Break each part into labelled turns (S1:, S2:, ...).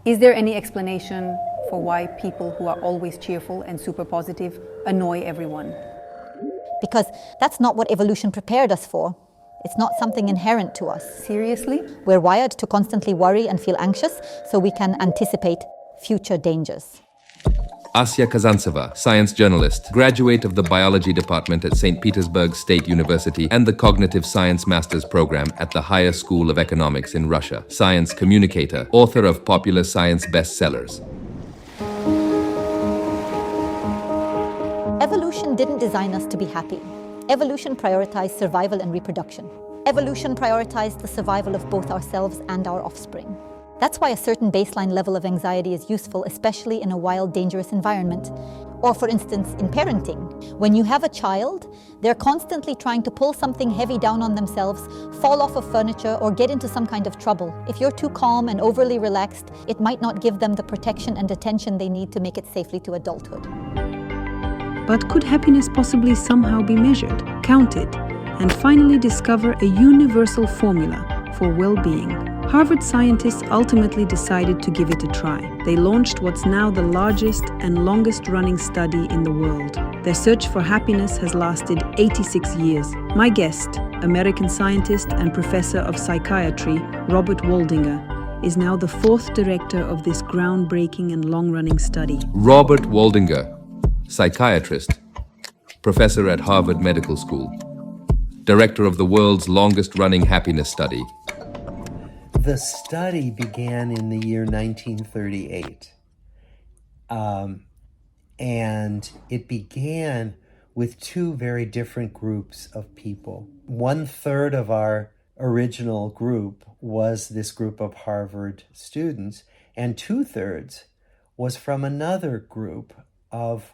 S1: Is there any explanation for why people who are always cheerful and super positive annoy everyone?
S2: Because that's not what evolution prepared us for. It's not something inherent to us.
S1: Seriously?
S2: We're wired to constantly worry and feel anxious so we can anticipate future dangers.
S3: Asya Kazantseva, science journalist, graduate of the biology department at St. Petersburg State University and the Cognitive Science Master's Program at the Higher School of Economics in Russia, science communicator, author of popular science bestsellers.
S2: Evolution didn't design us to be happy. Evolution prioritized survival and reproduction. Evolution prioritized the survival of both ourselves and our offspring. That's why a certain baseline level of anxiety is useful, especially in a wild, dangerous environment. Or for instance, in parenting. When you have a child, they're constantly trying to pull something heavy down on themselves, fall off of furniture, or get into some kind of trouble. If you're too calm and overly relaxed, it might not give them the protection and attention they need to make it safely to adulthood.
S4: But could happiness possibly somehow be measured, counted, and finally discover a universal formula for well-being? Harvard scientists ultimately decided to give it a try. They launched what's now the largest and longest-running study in the world. Their search for happiness has lasted 86 years. My guest, American scientist and professor of psychiatry, Robert Waldinger, is now the fourth director of this groundbreaking and long-running study.
S3: Robert Waldinger, psychiatrist, professor at Harvard Medical School, director of the world's longest-running happiness study.
S5: The study began in the year 1938, and it began with two very different groups of people. 1/3 of our original group was this group of Harvard students, and 2/3 was from another group of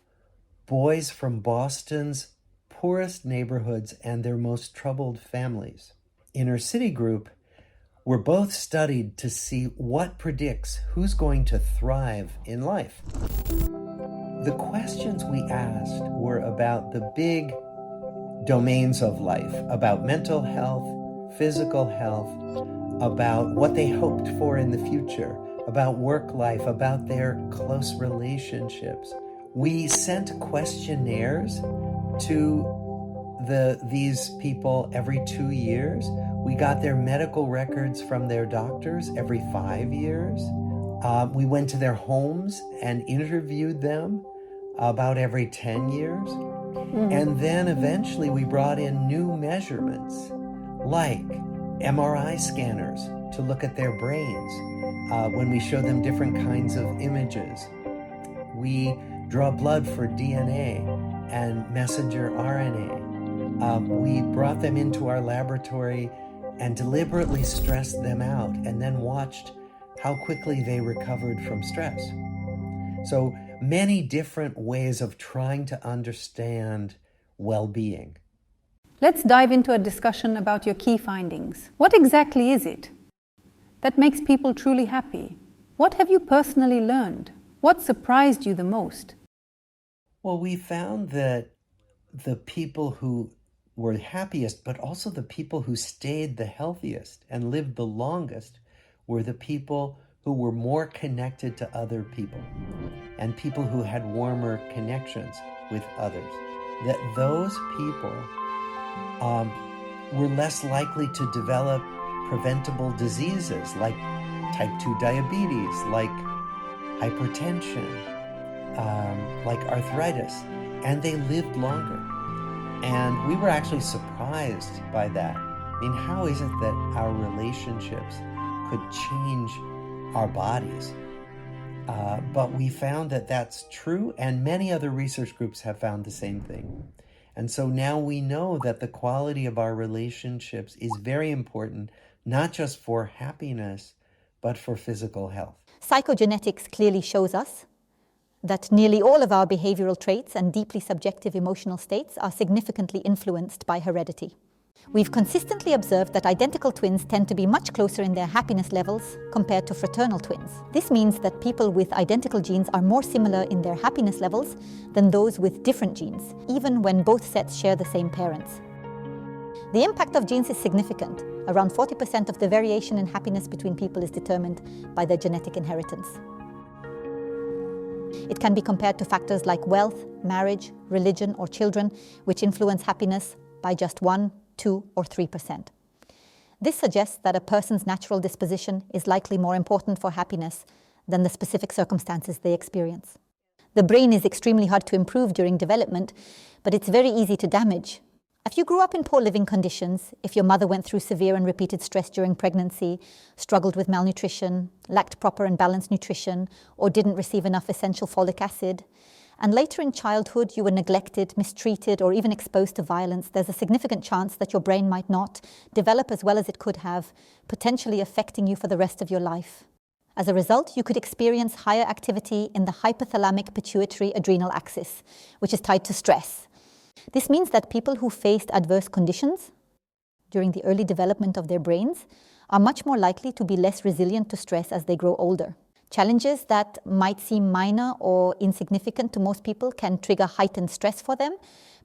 S5: boys from Boston's poorest neighborhoods and their most troubled families. Inner city group were both studied to see what predicts who's going to thrive in life. The questions we asked were about the big domains of life, about mental health, physical health, about what they hoped for in the future, about work life, about their close relationships. We sent questionnaires to these people every 2 years. We got their medical records from their doctors every 5 years. We went to their homes and interviewed them about every 10 years. And then eventually we brought in new measurements like MRI scanners to look at their brains when we showed them different kinds of images. We draw blood for DNA and messenger RNA. We brought them into our laboratory and deliberately stressed them out and then watched how quickly they recovered from stress. So many different ways of trying to understand well-being.
S1: Let's dive into a discussion about your key findings. What exactly is it that makes people truly happy? What have you personally learned? What surprised you the most?
S5: Well, we found that the people who were happiest, but also the people who stayed the healthiest and lived the longest, were the people who were more connected to other people and people who had warmer connections with others. That those people were less likely to develop preventable diseases like type 2 diabetes, like hypertension, like arthritis, and they lived longer. And we were actually surprised by that. I mean, how is it that our relationships could change our bodies? But we found that that's true, and many other research groups have found the same thing. And so now we know that the quality of our relationships is very important, not just for happiness, but for physical health.
S2: Psychogenetics clearly shows us that nearly all of our behavioral traits and deeply subjective emotional states are significantly influenced by heredity. We've consistently observed that identical twins tend to be much closer in their happiness levels compared to fraternal twins. This means that people with identical genes are more similar in their happiness levels than those with different genes, even when both sets share the same parents. The impact of genes is significant. Around 40% of the variation in happiness between people is determined by their genetic inheritance. It can be compared to factors like wealth, marriage, religion, or children, which influence happiness by just 1, 2, or 3%. This suggests that a person's natural disposition is likely more important for happiness than the specific circumstances they experience. The brain is extremely hard to improve during development, but it's very easy to damage. If you grew up in poor living conditions, if your mother went through severe and repeated stress during pregnancy, struggled with malnutrition, lacked proper and balanced nutrition, or didn't receive enough essential folic acid, and later in childhood you were neglected, mistreated, or even exposed to violence, there's a significant chance that your brain might not develop as well as it could have, potentially affecting you for the rest of your life. As a result, you could experience higher activity in the hypothalamic pituitary adrenal axis, which is tied to stress. This means that people who faced adverse conditions during the early development of their brains are much more likely to be less resilient to stress as they grow older. Challenges that might seem minor or insignificant to most people can trigger heightened stress for them,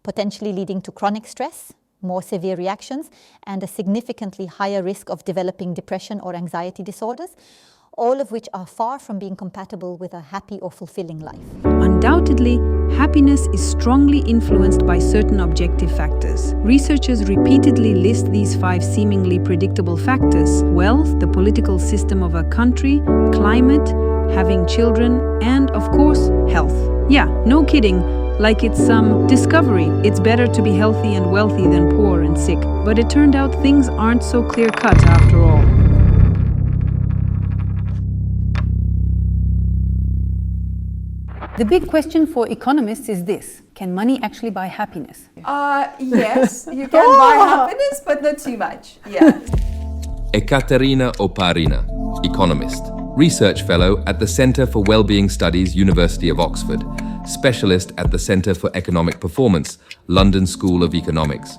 S2: potentially leading to chronic stress, more severe reactions, and a significantly higher risk of developing depression or anxiety disorders, all of which are far from being compatible with a happy or fulfilling life.
S4: Undoubtedly, happiness is strongly influenced by certain objective factors. Researchers repeatedly list these 5 seemingly predictable factors: wealth, the political system of a country, climate, having children, and, of course, health. Yeah, no kidding. Like it's some discovery. It's better to be healthy and wealthy than poor and sick. But it turned out things aren't so clear-cut after all.
S1: The big question for economists is this: can money actually buy happiness?
S6: Yes, you can buy happiness, but not too much. Yeah.
S3: Ekaterina Oparina, economist, research fellow at the Centre for Wellbeing Studies, University of Oxford, specialist at the Centre for Economic Performance, London School of Economics,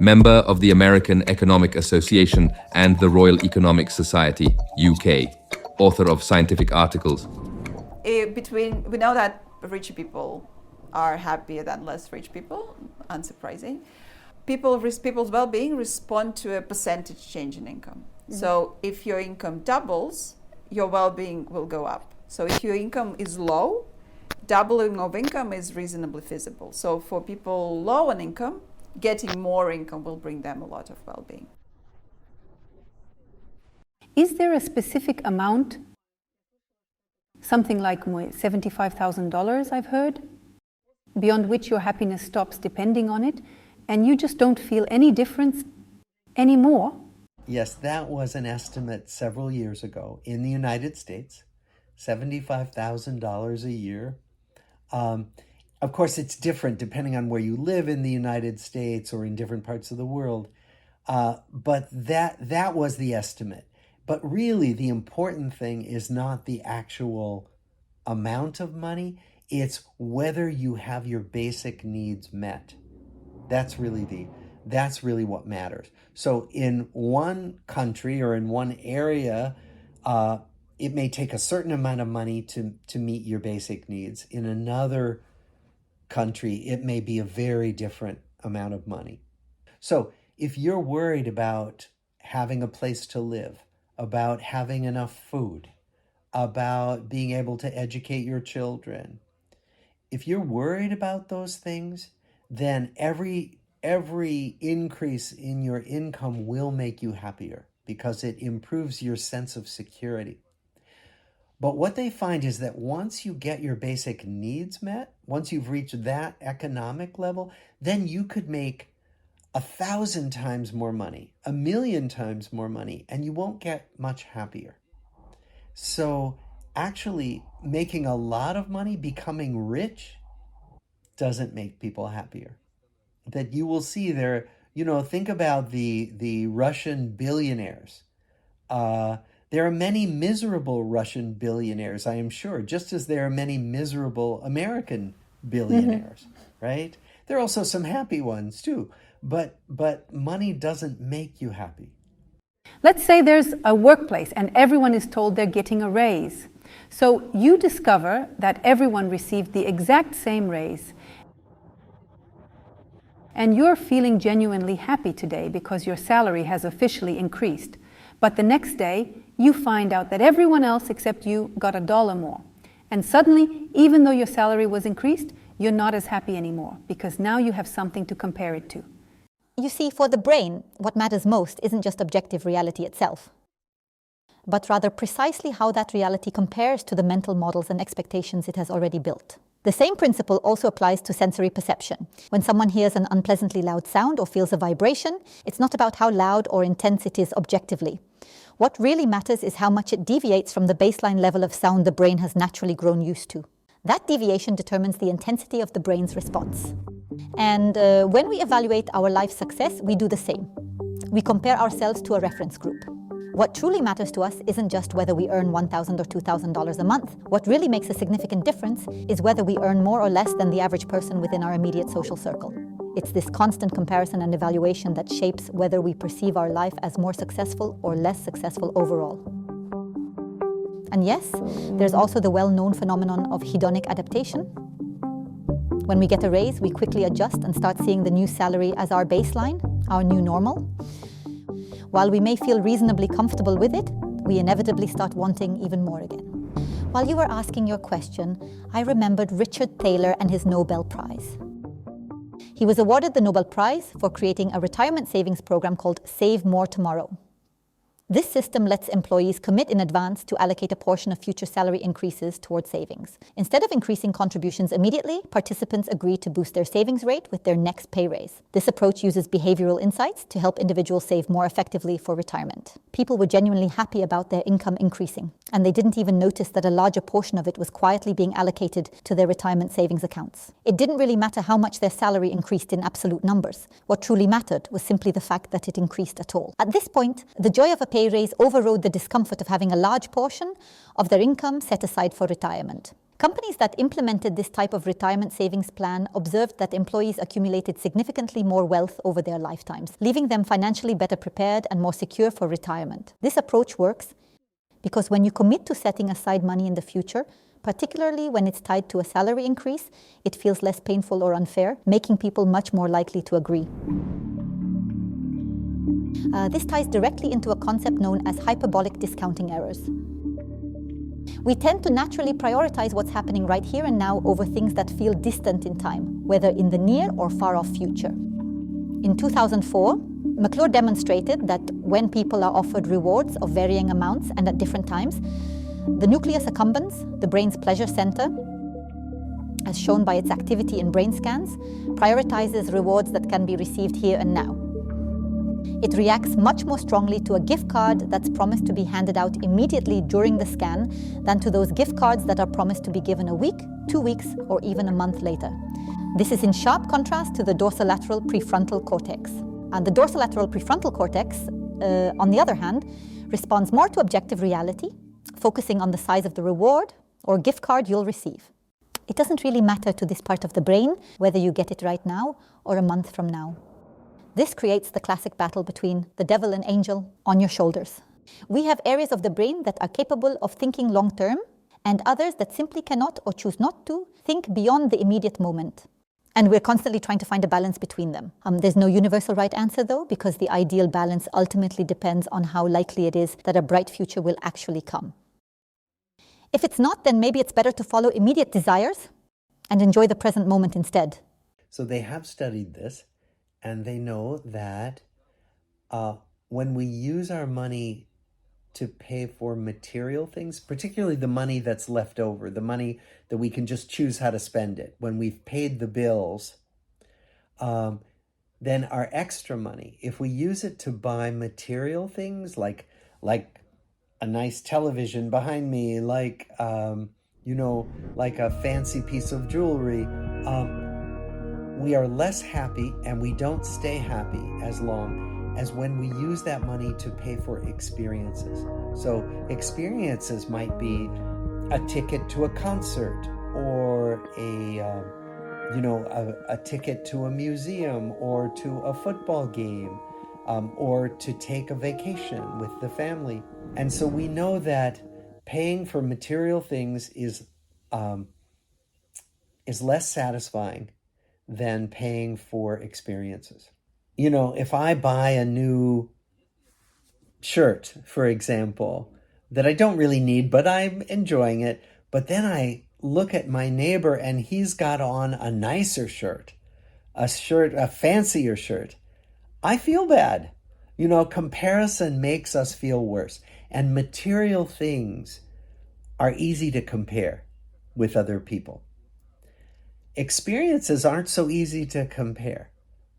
S3: member of the American Economic Association and the Royal Economic Society, UK, author of scientific articles.
S6: We know that rich people are happier than less rich people, unsurprising. People's well-being respond to a percentage change in income. So if your income doubles, your well-being will go up. So if your income is low, doubling of income is reasonably feasible. So for people low on income, getting more income will bring them a lot of well-being.
S1: Is there a specific amount, something like $75,000 I've heard, beyond which your happiness stops depending on it, and you just don't feel any difference anymore?
S5: Yes, that was an estimate several years ago in the United States, $75,000 a year. Of course, it's different depending on where you live in the United States or in different parts of the world. But that was the estimate. But really, the important thing is not the actual amount of money, it's whether you have your basic needs met. That's really what matters. So in one country or in one area, it may take a certain amount of money to meet your basic needs. In another country, it may be a very different amount of money. So if you're worried about having a place to live, about having enough food, about being able to educate your children, if you're worried about those things, then every increase in your income will make you happier because it improves your sense of security. But what they find is that once you get your basic needs met, once you've reached that economic level, then you could make 1,000 times more money, 1,000,000 times more money, and you won't get much happier. So actually making a lot of money, becoming rich, doesn't make people happier. That you will see there, think about the Russian billionaires. There are many miserable Russian billionaires, I am sure, just as there are many miserable American billionaires, right? There are also some happy ones too, but money doesn't make you happy.
S1: Let's say there's a workplace and everyone is told they're getting a raise. So you discover that everyone received the exact same raise. and you're feeling genuinely happy today because your salary has officially increased. But the next day, you find out that everyone else except you got $1 more. And suddenly, even though your salary was increased, you're not as happy anymore because now you have something to compare it to.
S2: You see, for the brain, what matters most isn't just objective reality itself, but rather precisely how that reality compares to the mental models and expectations it has already built. The same principle also applies to sensory perception. When someone hears an unpleasantly loud sound or feels a vibration, it's not about how loud or intense it is objectively. What really matters is how much it deviates from the baseline level of sound the brain has naturally grown used to. That deviation determines the intensity of the brain's response. And when we evaluate our life success, we do the same. We compare ourselves to a reference group. What truly matters to us isn't just whether we earn $1,000 or $2,000 a month. What really makes a significant difference is whether we earn more or less than the average person within our immediate social circle. It's this constant comparison and evaluation that shapes whether we perceive our life as more successful or less successful overall. And yes, there's also the well-known phenomenon of hedonic adaptation. When we get a raise, we quickly adjust and start seeing the new salary as our baseline, our new normal. While we may feel reasonably comfortable with it, we inevitably start wanting even more again. While you were asking your question, I remembered Richard Thaler and his Nobel Prize. He was awarded the Nobel Prize for creating a retirement savings program called Save More Tomorrow. This system lets employees commit in advance to allocate a portion of future salary increases towards savings. Instead of increasing contributions immediately, participants agree to boost their savings rate with their next pay raise. This approach uses behavioral insights to help individuals save more effectively for retirement. People were genuinely happy about their income increasing, and they didn't even notice that a larger portion of it was quietly being allocated to their retirement savings accounts. It didn't really matter how much their salary increased in absolute numbers. What truly mattered was simply the fact that it increased at all. At this point, the joy of a pay raise overrode the discomfort of having a large portion of their income set aside for retirement. Companies that implemented this type of retirement savings plan observed that employees accumulated significantly more wealth over their lifetimes, leaving them financially better prepared and more secure for retirement. This approach works because when you commit to setting aside money in the future, particularly when it's tied to a salary increase, it feels less painful or unfair, making people much more likely to agree. This ties directly into a concept known as hyperbolic discounting errors. We tend to naturally prioritize what's happening right here and now over things that feel distant in time, whether in the near or far-off future. In 2004, McClure demonstrated that when people are offered rewards of varying amounts and at different times, the nucleus accumbens, the brain's pleasure center, as shown by its activity in brain scans, prioritizes rewards that can be received here and now. It reacts much more strongly to a gift card that's promised to be handed out immediately during the scan than to those gift cards that are promised to be given a week, 2 weeks, or even a month later. This is in sharp contrast to the dorsolateral prefrontal cortex. And the dorsolateral prefrontal cortex, on the other hand, responds more to objective reality, focusing on the size of the reward or gift card you'll receive. It doesn't really matter to this part of the brain whether you get it right now or a month from now. This creates the classic battle between the devil and angel on your shoulders. We have areas of the brain that are capable of thinking long-term and others that simply cannot or choose not to think beyond the immediate moment. And we're constantly trying to find a balance between them. There's no universal right answer though, because the ideal balance ultimately depends on how likely it is that a bright future will actually come. If it's not, then maybe it's better to follow immediate desires and enjoy the present moment instead.
S5: So they have studied this. And they know that when we use our money to pay for material things, particularly the money that's left over, the money that we can just choose how to spend it, when we've paid the bills, then our extra money, if we use it to buy material things like a nice television behind me, like a fancy piece of jewelry, we are less happy and we don't stay happy as long as when we use that money to pay for experiences. So experiences might be a ticket to a concert or a ticket to a museum or to a football game or to take a vacation with the family. And so we know that paying for material things is less satisfying than paying for experiences. You know, if I buy a new shirt, for example, that I don't really need, but I'm enjoying it, but then I look at my neighbor and he's got on a nicer shirt, a fancier shirt, I feel bad. You know, comparison makes us feel worse. And material things are easy to compare with other people. Experiences aren't so easy to compare.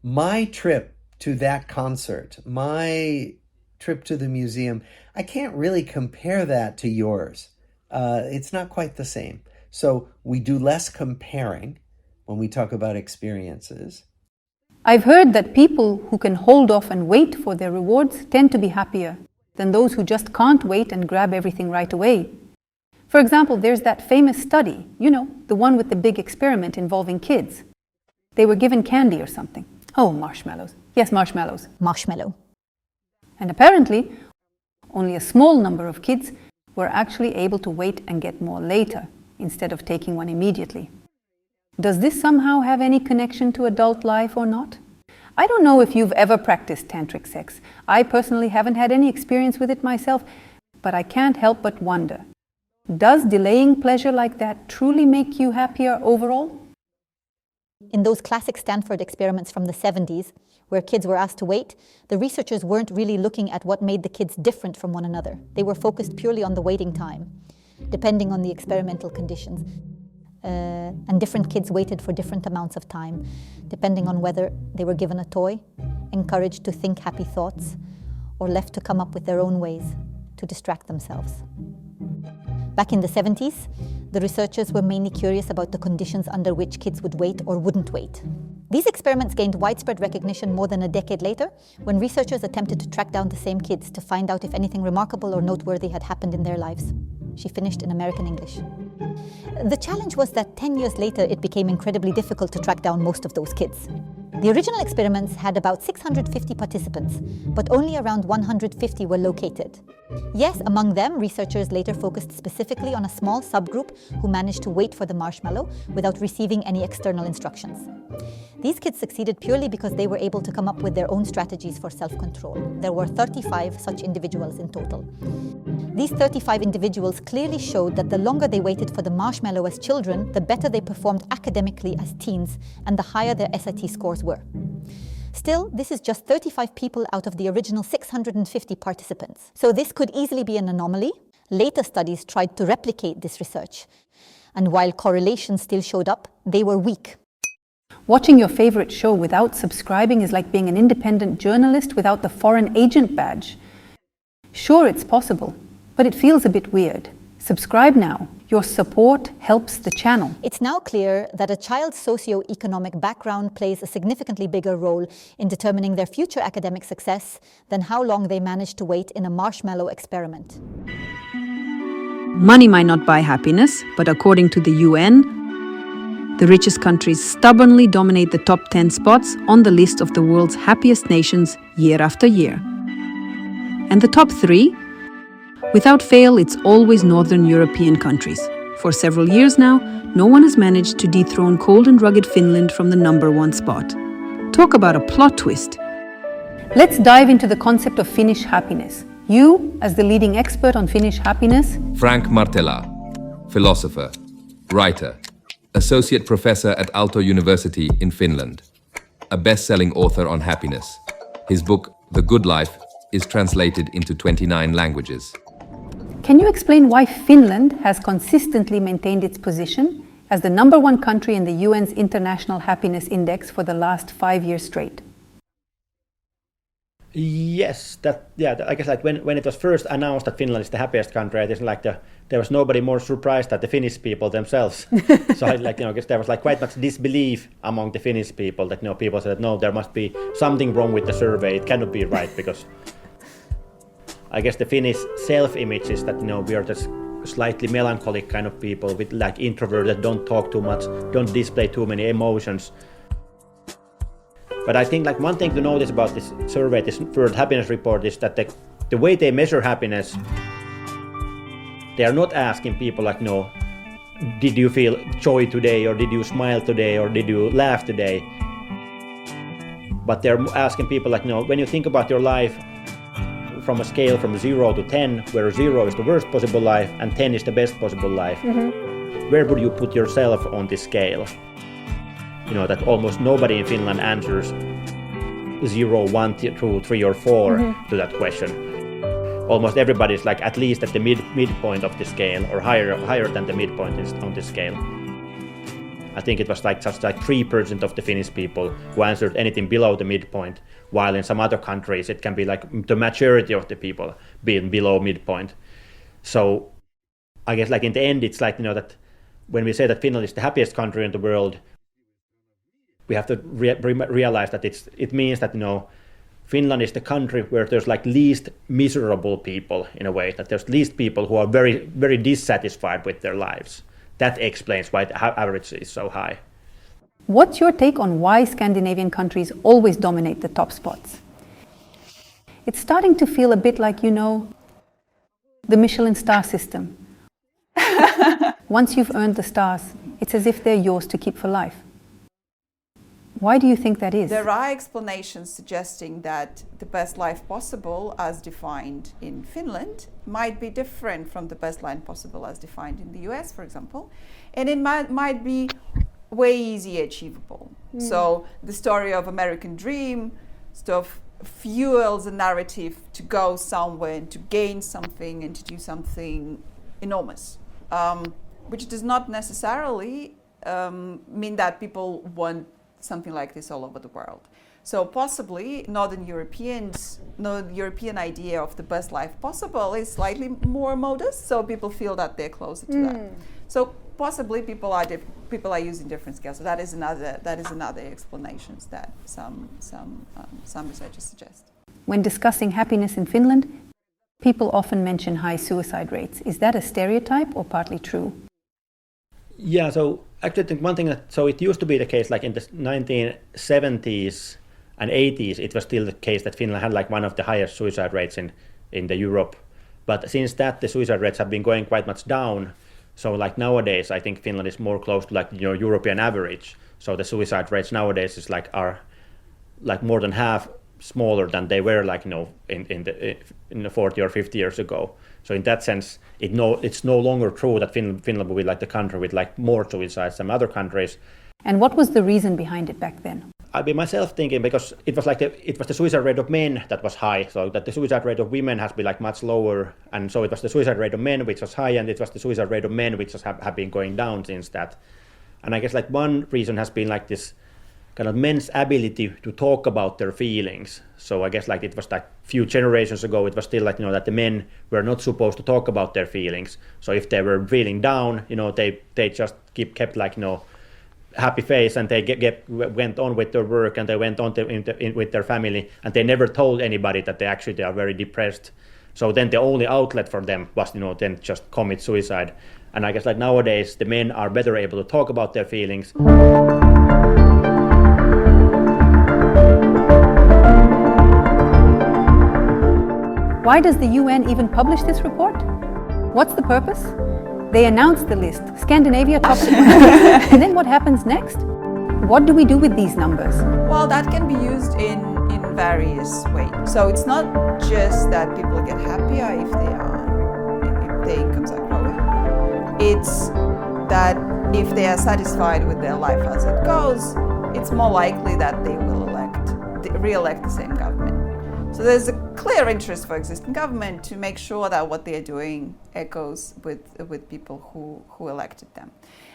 S5: My trip to that concert, my trip to the museum, I can't really compare that to yours. It's not quite the same. So we do less comparing when we talk about experiences.
S1: I've heard that people who can hold off and wait for their rewards tend to be happier than those who just can't wait and grab everything right away. For example, there's that famous study, you know, the one with the big experiment involving kids. They were given candy or something. Oh, marshmallows. Yes, marshmallows.
S2: Marshmallow.
S1: And apparently, only a small number of kids were actually able to wait and get more later, instead of taking one immediately. Does this somehow have any connection to adult life or not? I don't know if you've ever practiced tantric sex. I personally haven't had any experience with it myself, but I can't help but wonder. Does delaying pleasure like that truly make you happier overall?
S2: In those classic Stanford experiments from the 70s, where kids were asked to wait, the researchers weren't really looking at what made the kids different from one another. They were focused purely on the waiting time, depending on the experimental conditions. And different kids waited for different amounts of time, depending on whether they were given a toy, encouraged to think happy thoughts, or left to come up with their own ways to distract themselves. Back in the 70s, the researchers were mainly curious about the conditions under which kids would wait or wouldn't wait. These experiments gained widespread recognition more than a decade later, when researchers attempted to track down the same kids to find out if anything remarkable or noteworthy had happened in their lives. She finished in American English. The challenge was that 10 years later, it became incredibly difficult to track down most of those kids. The original experiments had about 650 participants, but only around 150 were located. Yes, among them, researchers later focused specifically on a small subgroup who managed to wait for the marshmallow without receiving any external instructions. These kids succeeded purely because they were able to come up with their own strategies for self-control. There were 35 such individuals in total. These 35 individuals clearly showed that the longer they waited for the marshmallow as children, the better they performed academically as teens, and the higher their SAT scores were. Still, this is just 35 people out of the original 650 participants. So this could easily be an anomaly. Later studies tried to replicate this research. And while correlations still showed up, they were weak.
S1: Watching your favorite show without subscribing is like being an independent journalist without the foreign agent badge. Sure, it's possible, but it feels a bit weird. Subscribe now. Your support helps the channel.
S2: It's now clear that a child's socio-economic background plays a significantly bigger role in determining their future academic success than how long they manage to wait in a marshmallow experiment.
S4: Money might not buy happiness, but according to the UN, the richest countries stubbornly dominate the top 10 spots on the list of the world's happiest nations year after year. And the top 3? Without fail, it's always Northern European countries. For several years now, no one has managed to dethrone cold and rugged Finland from the #1 spot. Talk about a plot twist.
S1: Let's dive into the concept of Finnish happiness. You, as the leading expert on Finnish happiness.
S3: Frank Martela, philosopher, writer, associate professor at Aalto University in Finland, a best-selling author on happiness. His book, The Good Life, is translated into 29 languages.
S1: Can you explain why Finland has consistently maintained its position as the #1 country in the UN's International Happiness Index for the last 5 years straight?
S7: Yes, I guess like when it was first announced that Finland is the happiest country, it is like there was nobody more surprised than the Finnish people themselves. So I guess there was like quite much disbelief among the Finnish people that people said no, there must be something wrong with the survey. It cannot be right because I guess the Finnish self-image is that we are just slightly melancholic kind of people with like introverts that don't talk too much, don't display too many emotions. But I think like one thing to notice about this survey, this World Happiness Report, is that the way they measure happiness, they are not asking people like did you feel joy today, or did you smile today, or did you laugh today? But they're asking people like, when you think about your life from a scale from 0 to 10, where 0 is the worst possible life and 10 is the best possible life, where would you put yourself on this scale? That almost nobody in Finland answers 0, 1, 2, 3, or 4 to that question. Almost everybody is like at least at the midpoint of the scale, or higher than the midpoint on the scale. I think it was just like 3% of the Finnish people who answered anything below the midpoint, while in some other countries it can be like the majority of the people being below midpoint. So I guess like in the end it's like, that when we say that Finland is the happiest country in the world, we have to realize that it means that, Finland is the country where there's like least miserable people, in a way, that there's least people who are very, very dissatisfied with their lives. That explains why the average is so high.
S1: What's your take on why Scandinavian countries always dominate the top spots? It's starting to feel a bit like, the Michelin star system. Once you've earned the stars, it's as if they're yours to keep for life. Why do you think that is?
S6: There are explanations suggesting that the best life possible as defined in Finland might be different from the best life possible as defined in the US, for example. And it might be way easier achievable. So the story of American dream sort of fuels a narrative to go somewhere and to gain something and to do something enormous, which does not necessarily mean that people want something like this all over the world. So possibly Northern European idea of the best life possible is slightly more modest, so people feel that they're closer to that. So possibly people are using different scales. So that is another explanation that some researchers suggest.
S1: When discussing happiness in Finland, people often mention high suicide rates. Is that a stereotype or partly true?
S7: Yeah, so actually I think one thing so it used to be the case like in the 1970s and 80s, it was still the case that Finland had like one of the highest suicide rates in the Europe. But since that, the suicide rates have been going quite much down. So like nowadays, I think Finland is more close to like European average. So the suicide rates nowadays are like more than half smaller than they were like in the 40 or 50 years ago. So in that sense, it's no longer true that Finland will be like the country with like more suicides than other countries.
S1: And what was the reason behind it back then?
S7: I've been myself thinking because it was the suicide rate of men that was high, so that the suicide rate of women has been like much lower, and so it was the suicide rate of men which was high, and it was the suicide rate of men which have been going down since that. And I guess like one reason has been like this kind of men's ability to talk about their feelings. So I guess like it was like few generations ago, it was still like that the men were not supposed to talk about their feelings. So if they were feeling down, they just kept like happy face, and they went on with their work, and they went on with their family, and they never told anybody that they are very depressed. So then the only outlet for them was then just commit suicide. And I guess like nowadays the men are better able to talk about their feelings.
S1: Why does the UN even publish this report? What's the purpose? They announce the list, Scandinavia top 1, and then what happens next? What do we do with these numbers?
S6: Well, that can be used in various ways. So it's not just that people get happier if their incomes are growing. It's that if they are satisfied with their life as it goes, it's more likely that they will re-elect the same government. So there's a clear interest for existing government to make sure that what they're doing echoes with people who elected them.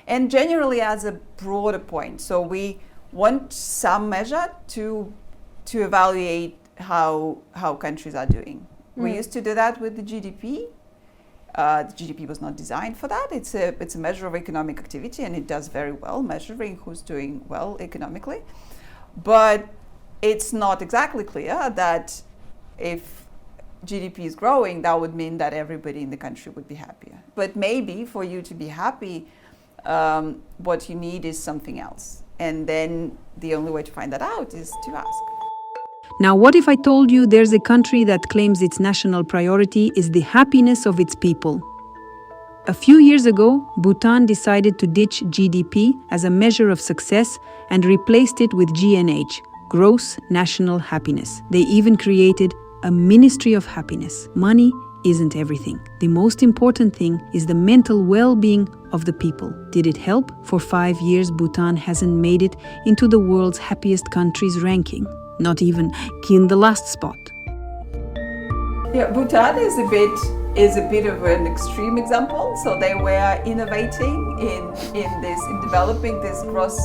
S6: And generally as a broader point, so we want some measure to evaluate how countries are doing. We used to do that with the GDP. The GDP was not designed for that. It's a measure of economic activity, and it does very well measuring who's doing well economically. But it's not exactly clear that if GDP is growing, that would mean that everybody in the country would be happier. But maybe for you to be happy, what you need is something else. And then the only way to find that out is to ask.
S4: Now, what if I told you there's a country that claims its national priority is the happiness of its people? A few years ago, Bhutan decided to ditch GDP as a measure of success and replaced it with GNH, Gross National Happiness. They even created a Ministry of Happiness. Money isn't everything. The most important thing is the mental well-being of the people. Did it help? For 5 years, Bhutan hasn't made it into the world's happiest countries ranking. Not even in the last spot.
S6: Yeah, Bhutan is a bit of an extreme example. So they were innovating in developing this gross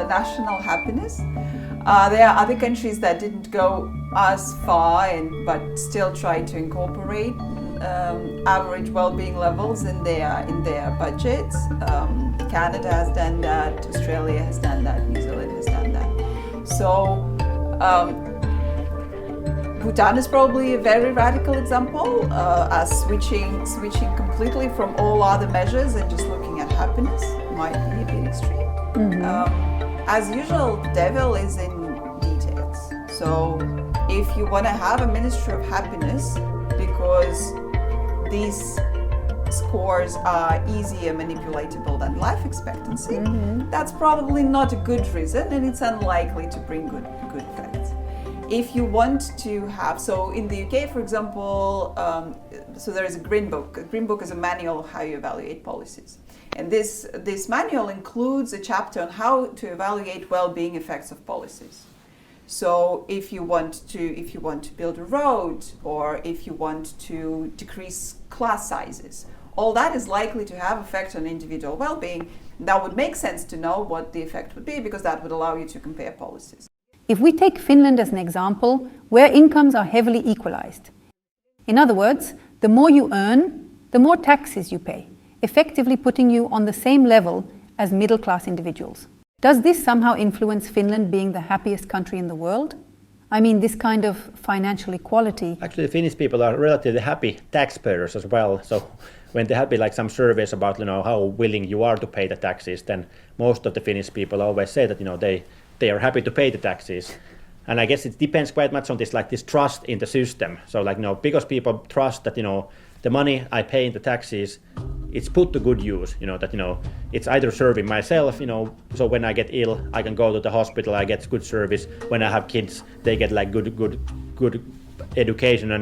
S6: national happiness. There are other countries that didn't go as far, but still try to incorporate average well-being levels in their budgets. Canada has done that. Australia has done that. New Zealand has done that. So. Bhutan is probably a very radical example, as switching completely from all other measures and just looking at happiness might be a bit extreme. As usual, the devil is in details. So if you want to have a Ministry of Happiness because these scores are easier manipulatable than life expectancy, that's probably not a good reason, and it's unlikely to bring good effects. If you want to have, so in the UK, for example, so there is a Green Book. A Green Book is a manual of how you evaluate policies. And this manual includes a chapter on how to evaluate well-being effects of policies. So if you want to build a road, or if you want to decrease class sizes, all that is likely to have effect on individual well-being. That would make sense to know what the effect would be, because that would allow you to compare policies.
S1: If we take Finland as an example, where incomes are heavily equalized. In other words, the more you earn, the more taxes you pay, effectively putting you on the same level as middle-class individuals. Does this somehow influence Finland being the happiest country in the world? I mean, this kind of financial equality.
S7: Actually, the Finnish people are relatively happy taxpayers as well. So when they have been like some surveys about how willing you are to pay the taxes, then most of the Finnish people always say that they are happy to pay the taxes. And I guess it depends quite much on this trust in the system. So because people trust that the money I pay in the taxes, it's put to good use, it's either serving myself, so when I get ill, I can go to the hospital, I get good service. When I have kids, they get good education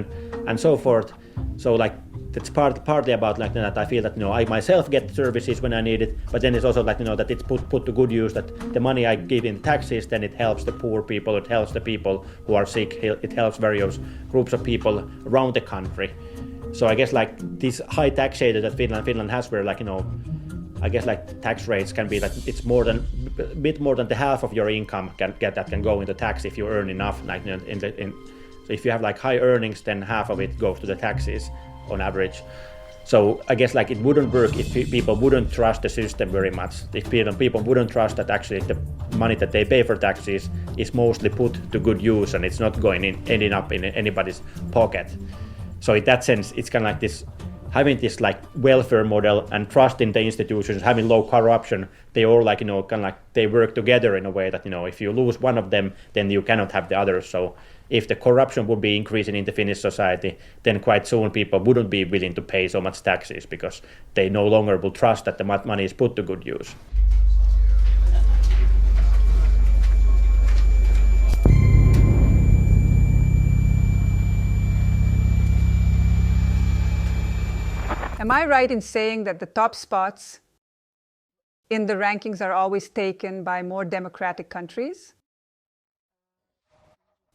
S7: and so forth. So that's partly about that I feel that I myself get services when I need it, but then it's also that it's put to good use, that the money I give in taxes, then it helps the poor people, it helps the people who are sick, it helps various groups of people around the country. So I guess this high tax rate that Finland has, where I guess tax rates can be it's a bit more than the half of your income can go into tax if you earn enough. So if you have high earnings, then half of it goes to the taxes on average. So I guess it wouldn't work if people wouldn't trust the system very much. If people wouldn't trust that actually the money that they pay for taxes is mostly put to good use and it's not ending up in anybody's pocket. So in that sense, it's kind of this having this welfare model and trust in the institutions, having low corruption. They all they work together in a way that if you lose one of them, then you cannot have the others. So if the corruption would be increasing in the Finnish society, then quite soon people wouldn't be willing to pay so much taxes because they no longer will trust that the money is put to good use.
S8: Am I right in saying that the top spots in the rankings are always taken by more democratic countries?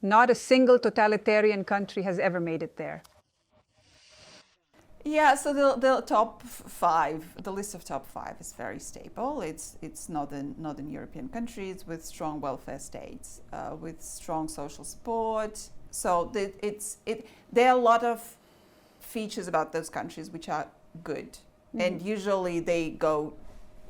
S8: Not a single totalitarian country has ever made it there.
S6: Yeah, so the top five, the list of top five is very stable. It's northern European countries with strong welfare states, with strong social support. So there are a lot of features about those countries which are good, and usually they go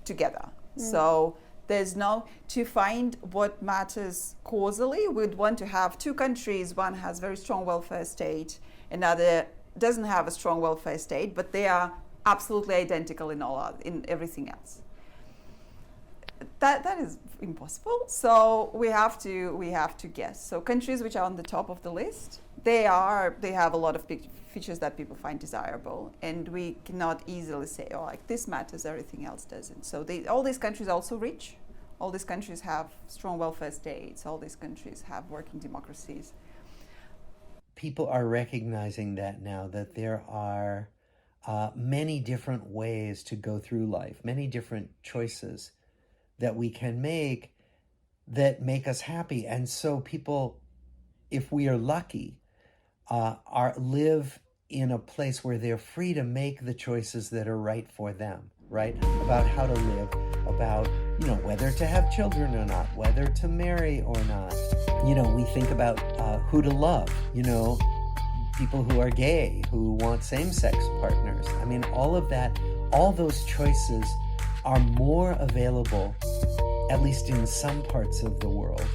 S6: together. So there's to find what matters causally, we'd want to have two countries. One has very strong welfare state, another doesn't have a strong welfare state, but they are absolutely identical in everything else. That is impossible. So we have to guess. So countries which are on the top of the list, they have a lot of features that people find desirable, and we cannot easily say, oh, like this matters, everything else doesn't. So all these countries are also rich. All these countries have strong welfare states. All these countries have working democracies.
S5: People are recognizing that now, that there are many different ways to go through life, many different choices that we can make that make us happy. And so people, if we are lucky, live in a place where they're free to make the choices that are right for them, right? About how to live, about, whether to have children or not, whether to marry or not. We think about who to love, people who are gay, who want same-sex partners. I mean, all of that, all those choices are more available, at least in some parts of the world.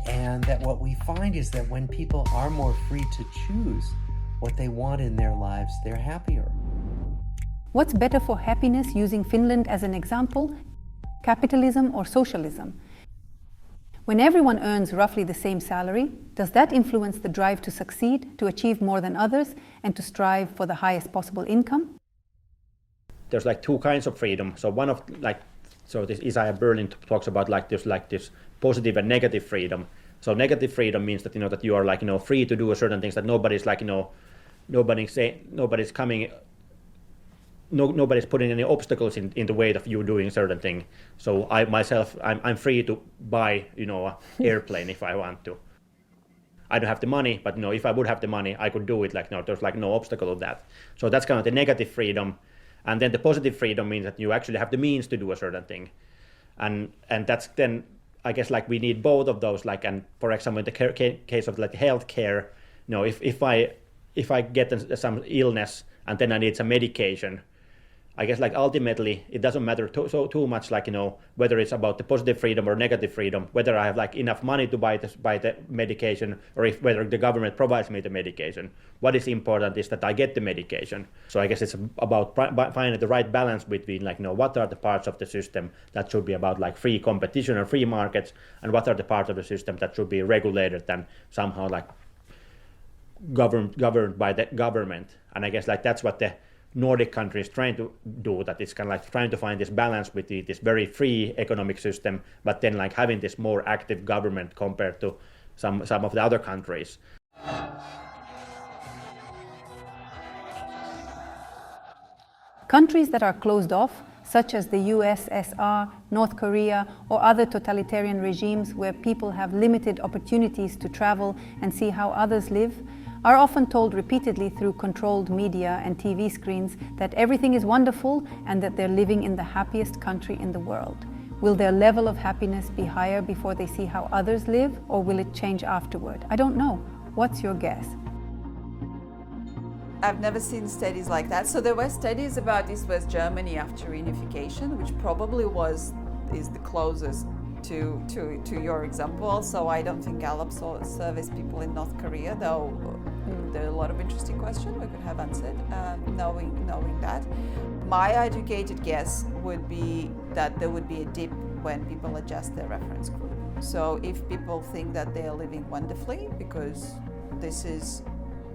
S5: And that what we find is that when people are more free to choose what they want in their lives, they're happier.
S1: What's better for happiness, using Finland as an example? Capitalism or socialism? When everyone earns roughly the same salary, does that influence the drive to succeed, to achieve more than others, and to strive for the highest possible income?
S7: There's like two kinds of freedom. So one of this Isaiah Berlin talks about this positive and negative freedom. So negative freedom means that that you are free to do certain things, that nobody's nobody's putting any obstacles in the way of you doing a certain thing. So I'm free to buy an airplane if I want to. I don't have the money, but if I would have the money, I could do it. There's no obstacle of that. So that's kind of the negative freedom. And then the positive freedom means that you actually have the means to do a certain thing. And that's then, I guess, we need both of those. And for example, in the case of healthcare, if I get some illness and then I need some medication, I guess ultimately it doesn't matter too much whether it's about the positive freedom or negative freedom, whether I have enough money to buy the medication, or whether the government provides me the medication. What is important is that I get the medication. So I guess it's about finding the right balance between what are the parts of the system that should be about free competition or free markets, and what are the parts of the system that should be regulated and somehow governed by the government. And I guess that's what the Nordic countries trying to do, that it's kind of trying to find this balance between this very free economic system, but then having this more active government compared to some of the other countries.
S1: Countries that are closed off, such as the USSR, North Korea, or other totalitarian regimes where people have limited opportunities to travel and see how others live, are often told repeatedly through controlled media and TV screens that everything is wonderful and that they're living in the happiest country in the world. Will their level of happiness be higher before they see how others live, or will it change afterward? I don't know. What's your guess?
S6: I've never seen studies like that. So there were studies about East West Germany after reunification, which probably is the closest to your example. So I don't think Gallup surveys people in North Korea, though there are a lot of interesting questions we could have answered knowing that. My educated guess would be that there would be a dip when people adjust their reference group. So if people think that they are living wonderfully because this is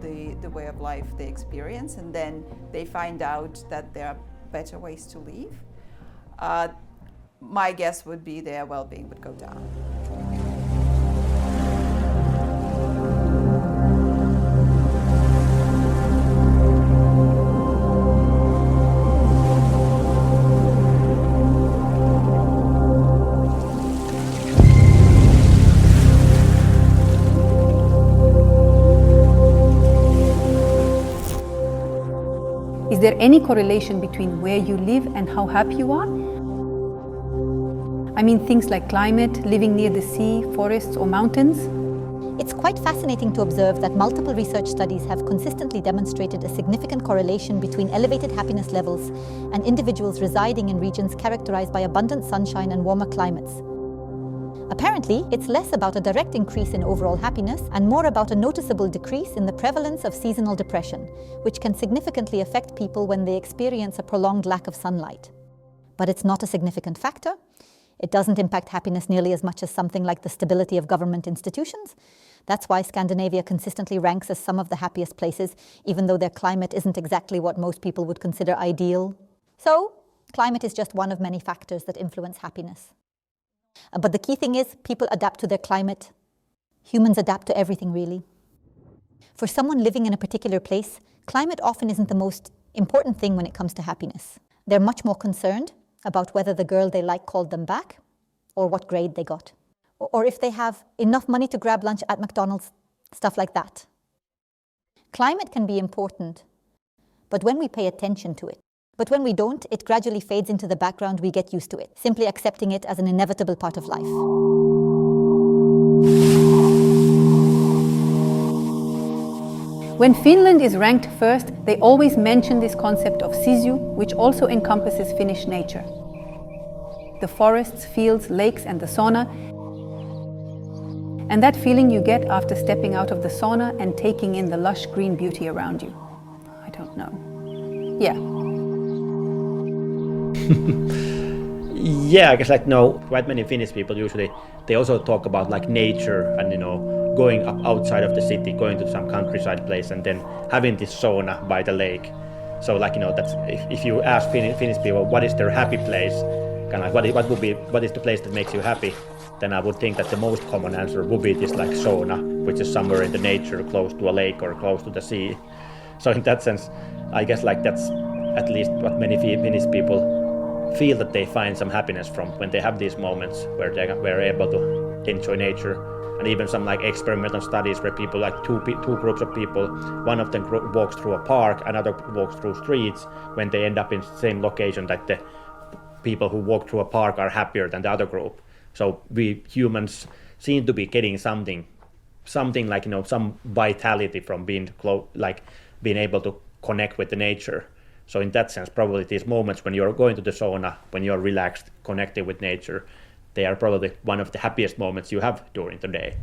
S6: the way of life they experience, and then they find out that there are better ways to live, my guess would be their well-being would go down.
S1: Is there any correlation between where you live and how happy you are? I mean, things like climate, living near the sea, forests, or mountains?
S2: It's quite fascinating to observe that multiple research studies have consistently demonstrated a significant correlation between elevated happiness levels and individuals residing in regions characterized by abundant sunshine and warmer climates. Apparently, it's less about a direct increase in overall happiness and more about a noticeable decrease in the prevalence of seasonal depression, which can significantly affect people when they experience a prolonged lack of sunlight. But it's not a significant factor. It doesn't impact happiness nearly as much as something like the stability of government institutions, That's why Scandinavia consistently ranks as some of the happiest places, even though their climate isn't exactly what most people would consider ideal. So, climate is just one of many factors that influence happiness. But the key thing is, people adapt to their climate. Humans adapt to everything, really. For someone living in a particular place, climate often isn't the most important thing when it comes to happiness. They're much more concerned about whether the girl they like called them back, or what grade they got, or if they have enough money to grab lunch at McDonald's, stuff like that. Climate can be important, but when we pay attention to it. But when we don't, it gradually fades into the background. We get used to it, simply accepting it as an inevitable part of life.
S1: When Finland is ranked first, they always mention this concept of sisu, which also encompasses Finnish nature. The forests, fields, lakes and the sauna, and that feeling you get after stepping out of the sauna and taking in the lush green beauty around you. I don't know. Yeah.
S7: Yeah, I guess quite many Finnish people usually, they also talk about nature and going up outside of the city, going to some countryside place and then having this sauna by the lake. So that's if you ask Finnish people what is their happy place, what is the place that makes you happy, then I would think that the most common answer would be this sauna, which is somewhere in the nature, close to a lake or close to the sea. So in that sense, I guess that's at least what many Finnish people feel that they find some happiness from when they have these moments where they were able to enjoy nature. And even some experimental studies where people, two groups of people, one of them walks through a park, another walks through streets. When they end up in the same location, that the people who walk through a park are happier than the other group. So we humans seem to be getting something some vitality from being being able to connect with the nature. So in that sense, probably these moments when you're going to the sauna, when you're relaxed, connected with nature, they are probably one of the happiest moments you have during the day.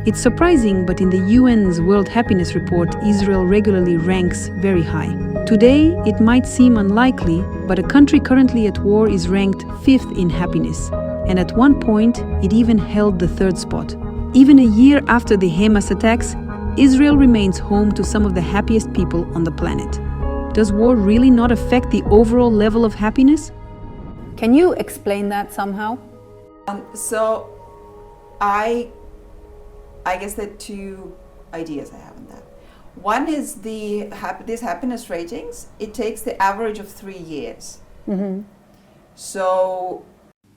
S4: It's surprising, but in the UN's World Happiness Report, Israel regularly ranks very high. Today, it might seem unlikely, but a country currently at war is ranked 5th in happiness. And at one point, it even held the 3rd spot. Even a year after the Hamas attacks, Israel remains home to some of the happiest people on the planet. Does war really not affect the overall level of happiness?
S1: Can you explain that somehow?
S6: So I guess there are two ideas I have on that. One is these happiness ratings. It takes the average of 3 years.
S1: Mm-hmm.
S6: So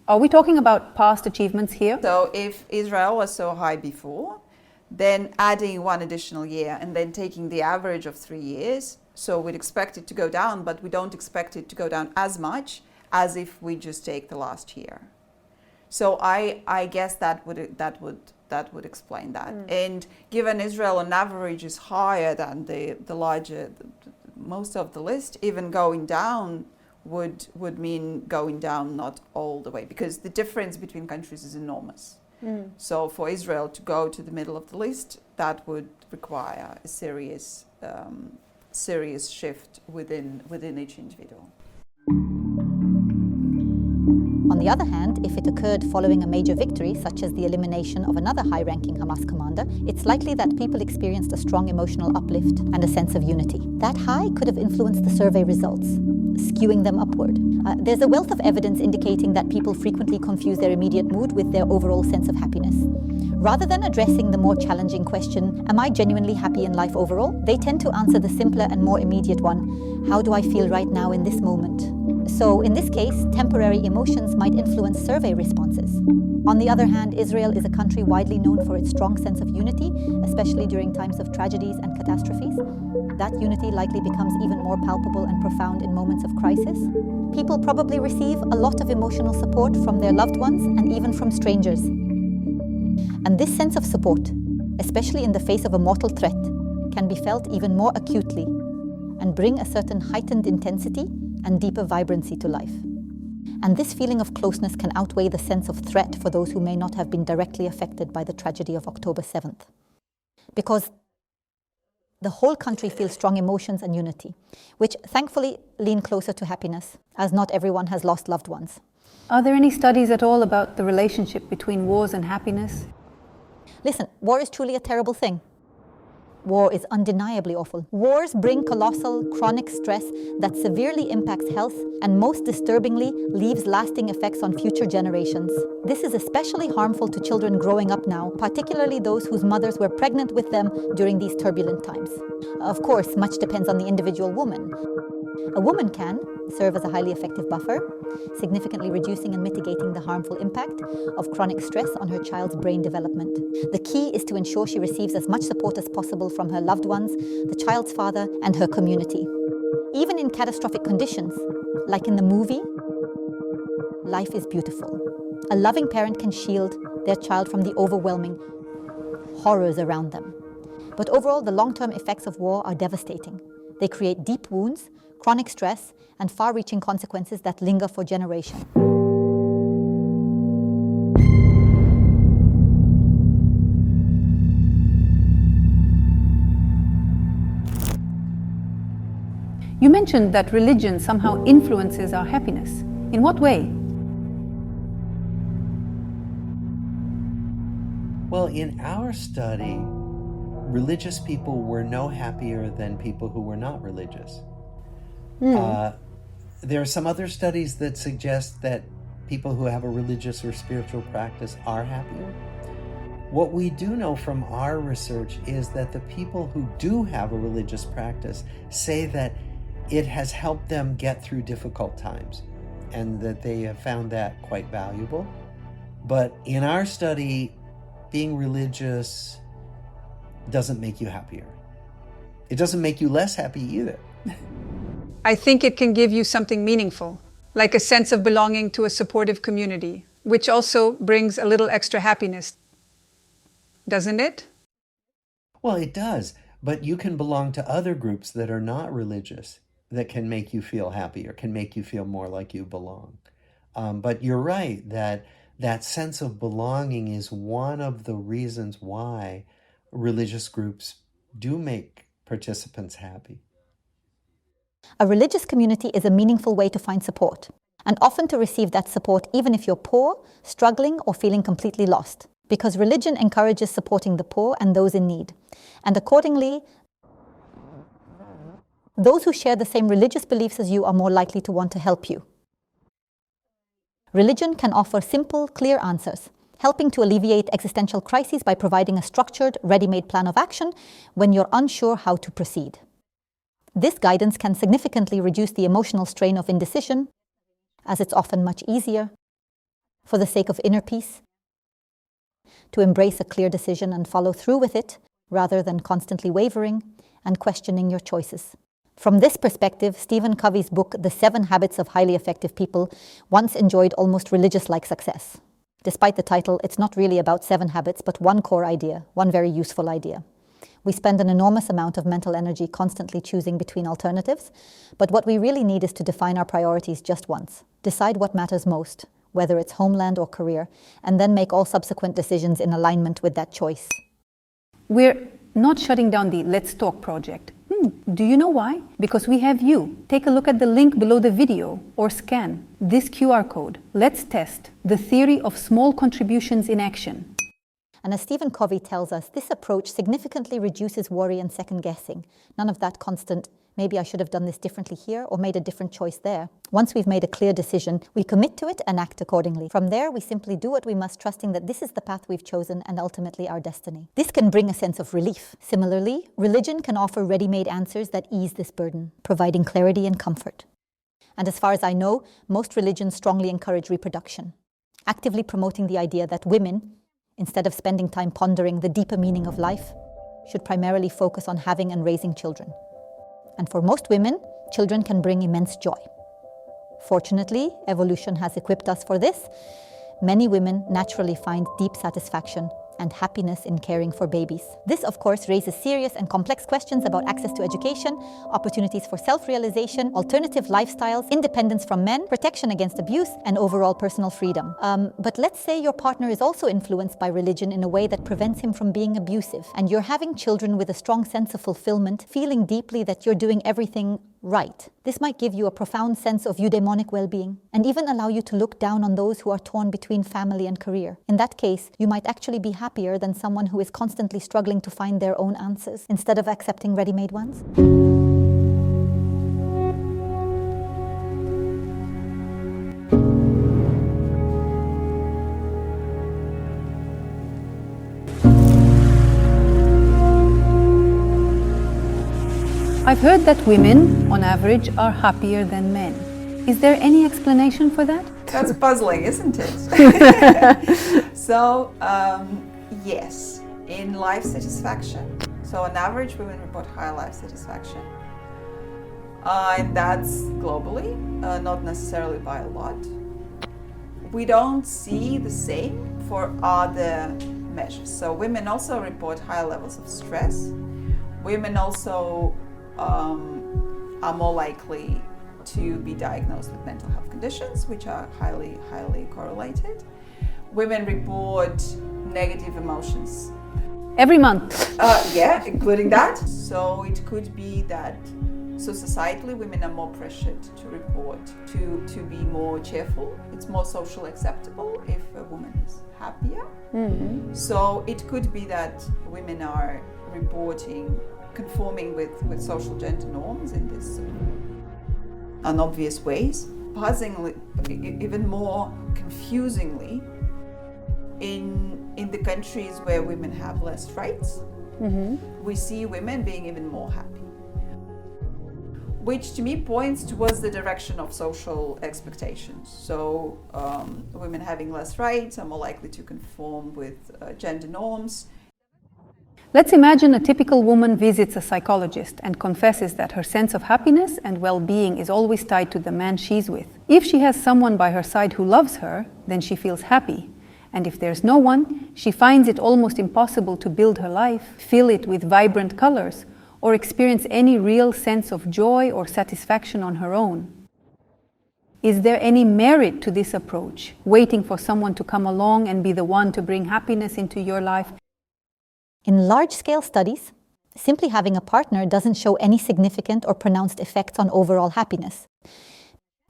S1: are we talking about past achievements here?
S6: So if Israel was so high before, then adding 1 additional year and then taking the average of 3 years, so we'd expect it to go down, but we don't expect it to go down as much as if we just take the last year. So I guess that would explain that. And given Israel on average is higher than the larger, most of the list, even going down would mean going down not all the way, because the difference between countries is enormous. So for Israel to go to the middle of the list, that would require a serious shift within each individual.
S2: On the other hand, if it occurred following a major victory, such as the elimination of another high-ranking Hamas commander, it's likely that people experienced a strong emotional uplift and a sense of unity. That high could have influenced the survey results, skewing them upward. There's a wealth of evidence indicating that people frequently confuse their immediate mood with their overall sense of happiness. Rather than addressing the more challenging question, am I genuinely happy in life overall? They tend to answer the simpler and more immediate one, how do I feel right now in this moment? So in this case, temporary emotions might influence survey responses. On the other hand, Israel is a country widely known for its strong sense of unity, especially during times of tragedies and catastrophes. That unity likely becomes even more palpable and profound in moments of crisis. People probably receive a lot of emotional support from their loved ones and even from strangers. And this sense of support, especially in the face of a mortal threat, can be felt even more acutely and bring a certain heightened intensity and deeper vibrancy to life. And this feeling of closeness can outweigh the sense of threat for those who may not have been directly affected by the tragedy of October 7th. Because the whole country feels strong emotions and unity, which thankfully lean closer to happiness, as not everyone has lost loved ones.
S1: Are there any studies at all about the relationship between wars and happiness?
S2: Listen, war is truly a terrible thing. War is undeniably awful. Wars bring colossal, chronic stress that severely impacts health and, most disturbingly, leaves lasting effects on future generations. This is especially harmful to children growing up now, particularly those whose mothers were pregnant with them during these turbulent times. Of course, much depends on the individual woman. A woman can serve as a highly effective buffer, significantly reducing and mitigating the harmful impact of chronic stress on her child's brain development. The key is to ensure she receives as much support as possible from her loved ones, the child's father, and her community. Even in catastrophic conditions, like in the movie, life is beautiful. A loving parent can shield their child from the overwhelming horrors around them. But overall, the long-term effects of war are devastating. They create deep wounds, chronic stress, and far-reaching consequences that linger for generations.
S1: You mentioned that religion somehow influences our happiness. In what way?
S5: Well, in our study, religious people were no happier than people who were not religious. There are some other studies that suggest that people who have a religious or spiritual practice are happier. What we do know from our research is that the people who do have a religious practice say that it has helped them get through difficult times and that they have found that quite valuable. But in our study, being religious doesn't make you happier. It doesn't make you less happy either.
S8: I think it can give you something meaningful, like a sense of belonging to a supportive community, which also brings a little extra happiness. Doesn't it?
S5: Well, it does, but you can belong to other groups that are not religious that can make you feel happier, can make you feel more like you belong. But you're right that that sense of belonging is one of the reasons why religious groups do make participants happy.
S2: A religious community is a meaningful way to find support, and often to receive that support even if you're poor, struggling, or feeling completely lost, because religion encourages supporting the poor and those in need. And accordingly, those who share the same religious beliefs as you are more likely to want to help you. Religion can offer simple, clear answers, helping to alleviate existential crises by providing a structured, ready-made plan of action when you're unsure how to proceed. This guidance can significantly reduce the emotional strain of indecision, as it's often much easier, for the sake of inner peace, to embrace a clear decision and follow through with it, rather than constantly wavering and questioning your choices. From this perspective, Stephen Covey's book, The 7 Habits of Highly Effective People, once enjoyed almost religious-like success. Despite the title, it's not really about 7 habits, but one core idea, one very useful idea. We spend an enormous amount of mental energy constantly choosing between alternatives, but what we really need is to define our priorities just once. Decide what matters most, whether it's homeland or career, and then make all subsequent decisions in alignment with that choice.
S1: We're not shutting down the Let's Talk project. Do you know why? Because we have you. Take a look at the link below the video or scan this QR code. Let's test the theory of small contributions in action.
S2: And as Stephen Covey tells us, this approach significantly reduces worry and second-guessing. None of that constant, maybe I should have done this differently here or made a different choice there. Once we've made a clear decision, we commit to it and act accordingly. From there, we simply do what we must, trusting that this is the path we've chosen and ultimately our destiny. This can bring a sense of relief. Similarly, religion can offer ready-made answers that ease this burden, providing clarity and comfort. And as far as I know, most religions strongly encourage reproduction, actively promoting the idea that women, instead of spending time pondering the deeper meaning of life, should primarily focus on having and raising children. And for most women, children can bring immense joy. Fortunately, evolution has equipped us for this. Many women naturally find deep satisfaction and happiness in caring for babies. This, of course, raises serious and complex questions about access to education, opportunities for self-realization, alternative lifestyles, independence from men, protection against abuse, and overall personal freedom. But let's say your partner is also influenced by religion in a way that prevents him from being abusive, and you're having children with a strong sense of fulfillment, feeling deeply that you're doing everything right. This might give you a profound sense of eudaimonic well-being and even allow you to look down on those who are torn between family and career. In that case, you might actually be happier than someone who is constantly struggling to find their own answers instead of accepting ready-made ones.
S1: I've heard that women, on average, are happier than men. Is there any explanation for that?
S6: That's puzzling, isn't it? So, yes, in life satisfaction. So on average, women report higher life satisfaction. And that's globally, not necessarily by a lot. We don't see the same for other measures. So women also report higher levels of stress. Women also are more likely to be diagnosed with mental health conditions, which are highly correlated. Women report negative emotions.
S1: Every month?
S6: Yeah, including that. So it could be that, so societally women are more pressured to report, to be more cheerful. It's more socially acceptable if a woman is happier. Mm-hmm. So it could be that women are reporting conforming with social gender norms in this unobvious ways. Puzzlingly, even more confusingly, in the countries where women have less rights, mm-hmm. we see women being even more happy, which to me points towards the direction of social expectations. So women having less rights are more likely to conform with gender norms.
S1: Let's imagine a typical woman visits a psychologist and confesses that her sense of happiness and well-being is always tied to the man she's with. If she has someone by her side who loves her, then she feels happy. And if there's no one, she finds it almost impossible to build her life, fill it with vibrant colors, or experience any real sense of joy or satisfaction on her own. Is there any merit to this approach, waiting for someone to come along and be the one to bring happiness into your life?
S2: In large-scale studies, simply having a partner doesn't show any significant or pronounced effects on overall happiness.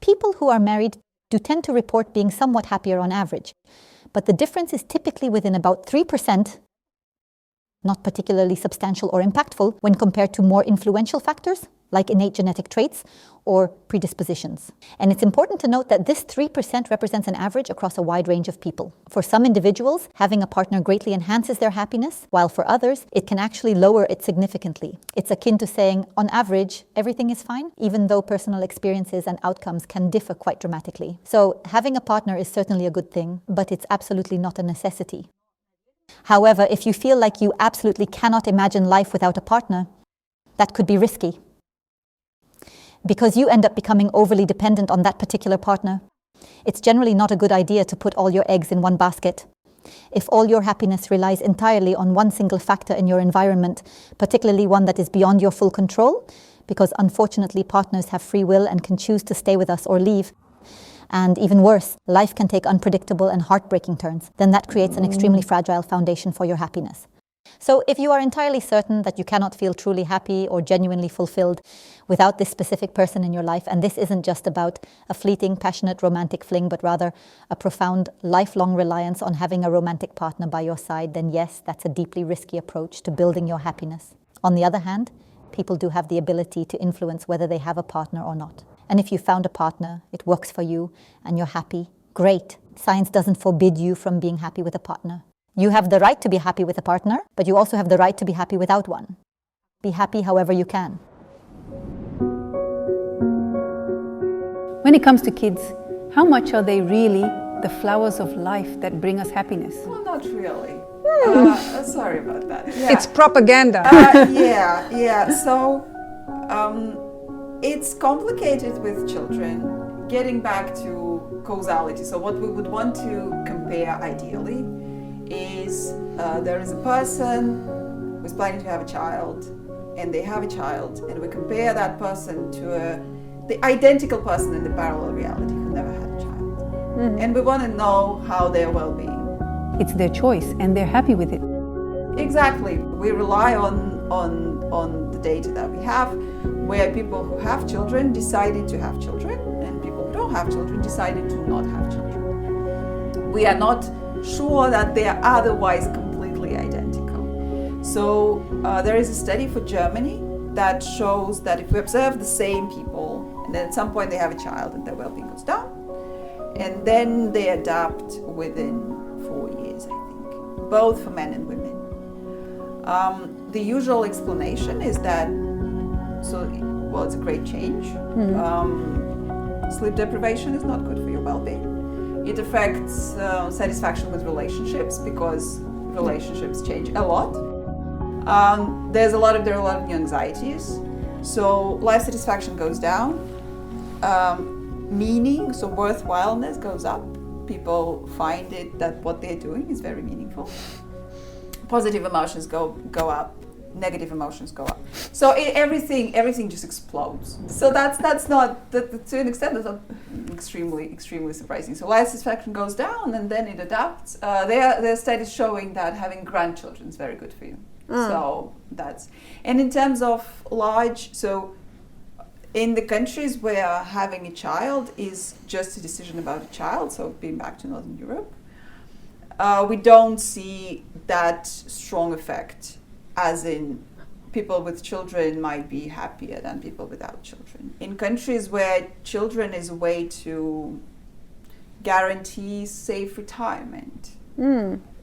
S2: People who are married do tend to report being somewhat happier on average, but the difference is typically within about 3%, not particularly substantial or impactful when compared to more influential factors like innate genetic traits or predispositions. And it's important to note that this 3% represents an average across a wide range of people. For some individuals, having a partner greatly enhances their happiness, while for others, it can actually lower it significantly. It's akin to saying, on average, everything is fine, even though personal experiences and outcomes can differ quite dramatically. So having a partner is certainly a good thing, but it's absolutely not a necessity. However, if you feel like you absolutely cannot imagine life without a partner, that could be risky. Because you end up becoming overly dependent on that particular partner. It's generally not a good idea to put all your eggs in one basket. If all your happiness relies entirely on one single factor in your environment, particularly one that is beyond your full control, because unfortunately partners have free will and can choose to stay with us or leave, and even worse, life can take unpredictable and heartbreaking turns, then that creates an extremely fragile foundation for your happiness. So if you are entirely certain that you cannot feel truly happy or genuinely fulfilled without this specific person in your life, and this isn't just about a fleeting, passionate, romantic fling, but rather a profound, lifelong reliance on having a romantic partner by your side, then yes, that's a deeply risky approach to building your happiness. On the other hand, people do have the ability to influence whether they have a partner or not. And if you found a partner, it works for you, and you're happy, great. Science doesn't forbid you from being happy with a partner. You have the right to be happy with a partner, but you also have the right to be happy without one. Be happy however you can.
S1: When it comes to kids, how much are they really the flowers of life that bring us happiness?
S6: Well, not really. Sorry about that. Yeah.
S8: It's propaganda.
S6: Yeah. So it's complicated with children. Getting back to causality, so what we would want to compare ideally is there is a person who's planning to have a child, and they have a child, and we compare that person to the identical person in the parallel reality who never had a child. And we want to know how their well-being.
S1: It's their choice, and they're happy with it.
S6: Exactly. We rely on the data that we have, where people who have children decided to have children, and people who don't have children decided to not have children. We are not sure that they are otherwise completely identical. So there is a study for Germany that shows that if we observe the same people, and then at some point they have a child and their well-being goes down, and then they adapt within 4 years, I think, both for men and women. The usual explanation is that, it's a great change. Sleep deprivation is not good for your well-being. It affects satisfaction with relationships because relationships change a lot. There are a lot of new anxieties. So life satisfaction goes down. Meaning, so worthwhileness goes up. People find it that what they're doing is very meaningful. Positive emotions go up. Negative emotions go up. So everything just explodes. So that's not, to an extent, that's not extremely surprising. So life satisfaction goes down and then it adapts. There are studies showing that having grandchildren is very good for you. So and in terms of in the countries where having a child is just a decision about a child, so being back to Northern Europe, we don't see that strong effect, as in people with children might be happier than people without children. In countries where children is a way to guarantee safe retirement,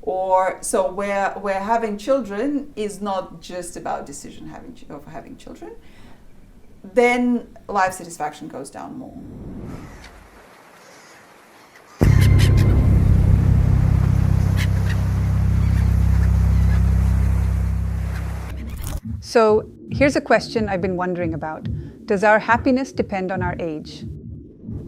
S6: or so where having children is not just about decision of having children, then life satisfaction goes down more.
S8: So here's a question I've been wondering about. Does our happiness depend on our age?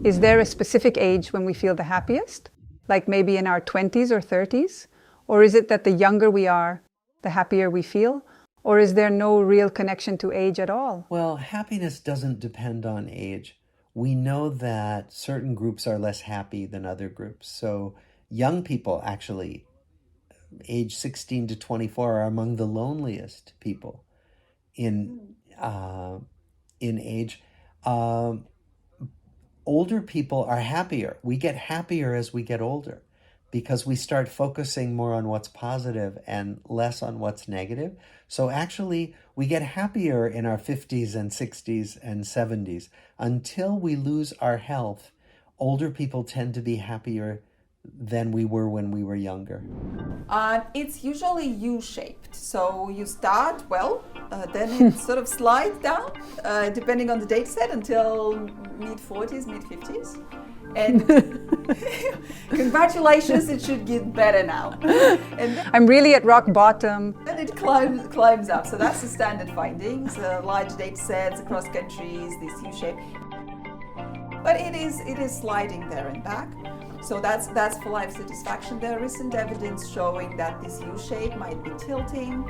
S8: Is there a specific age when we feel the happiest? Like maybe in our 20s or 30s? Or is it that the younger we are, the happier we feel? Or is there no real connection to age at all?
S5: Well, happiness doesn't depend on age. We know that certain groups are less happy than other groups. So young people, actually, age 16 to 24, are among the loneliest people in age. Older people are happier. We get happier as we get older because we start focusing more on what's positive and less on what's negative. So actually, we get happier in our 50s and 60s and 70s. Until we lose our health, older people tend to be happier than we were when we were younger.
S6: It's usually U-shaped. So you start well, then it sort of slides down, depending on the data set, until mid-40s, mid-50s. And congratulations, it should get better now. And
S8: I'm really at rock bottom.
S6: And it climbs up. So that's the standard findings. Large data sets across countries, this U-shape. But it is sliding there and back. So that's for life satisfaction. There isn't evidence showing that this U-shape might be tilting.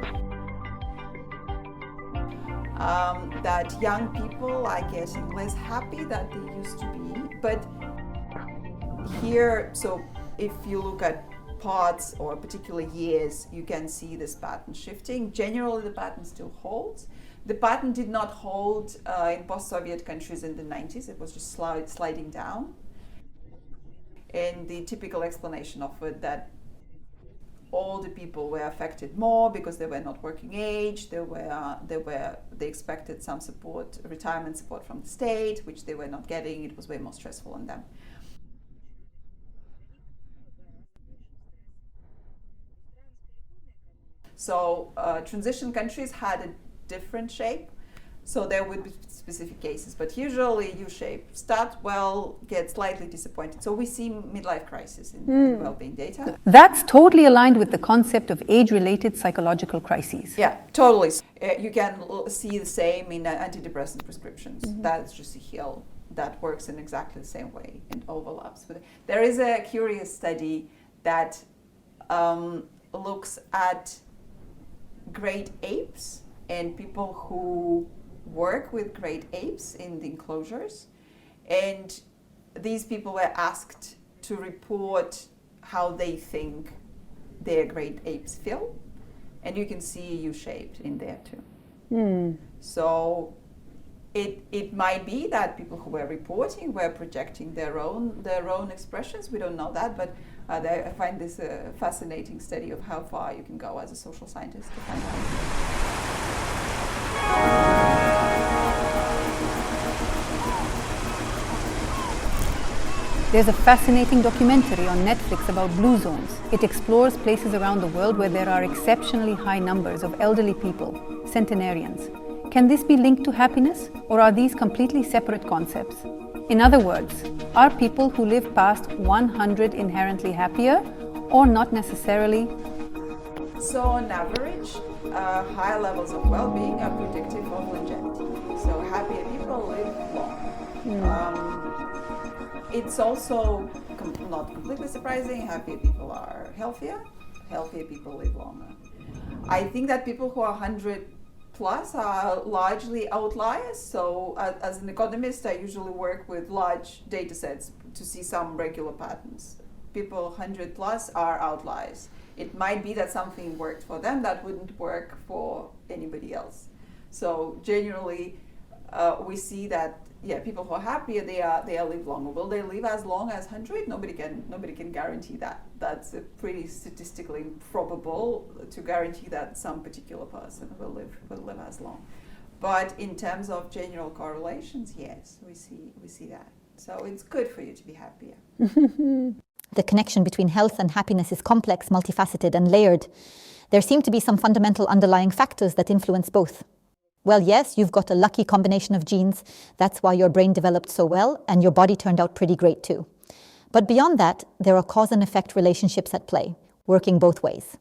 S6: That young people are getting less happy than they used to be. But here, so if you look at parts or particular years, you can see this pattern shifting. Generally, the pattern still holds. The pattern did not hold in post-Soviet countries in the 90s. It was just sliding down. And the typical explanation of it, that older people were affected more because they were not working age. They expected some support, retirement support from the state, which they were not getting. It was way more stressful on them. So transition countries had a different shape. So there would be specific cases, but usually U-shape. Start well, get slightly disappointed. So we see midlife crisis in well-being data.
S1: That's totally aligned with the concept of age-related psychological crises.
S6: Yeah, totally. You can see the same in antidepressant prescriptions. That's just a hill that works in exactly the same way and overlaps. But there is a curious study that looks at great apes and people who work with great apes in the enclosures, and these people were asked to report how they think their great apes feel, and you can see a U-shaped in there too. So it might be that people who were reporting were projecting their own expressions. We don't know that, but I find this a fascinating study of how far you can go as a social scientist to find out.
S1: There's a fascinating documentary on Netflix about blue zones. It explores places around the world where there are exceptionally high numbers of elderly people, centenarians. Can this be linked to happiness, or are these completely separate concepts? In other words, are people who live past 100 inherently happier, or not necessarily?
S6: So on average, high levels of well-being are predictive of longevity. So happier people live longer. It's also not completely surprising, happier people are healthier people live longer. I think that people who are 100 plus are largely outliers. So as an economist, I usually work with large data sets to see some regular patterns. People 100 plus are outliers. It might be that something worked for them that wouldn't work for anybody else. So generally, we see that people who are happier, they live longer. Will they live as long as 100? Nobody can guarantee that. That's pretty statistically improbable to guarantee that some particular person will live as long. But in terms of general correlations, yes, we see that. So it's good for you to be happier.
S2: The connection between health and happiness is complex, multifaceted, and layered. There seem to be some fundamental underlying factors that influence both. Well, yes, you've got a lucky combination of genes. That's why your brain developed so well, and your body turned out pretty great too. But beyond that, there are cause and effect relationships at play, working both ways.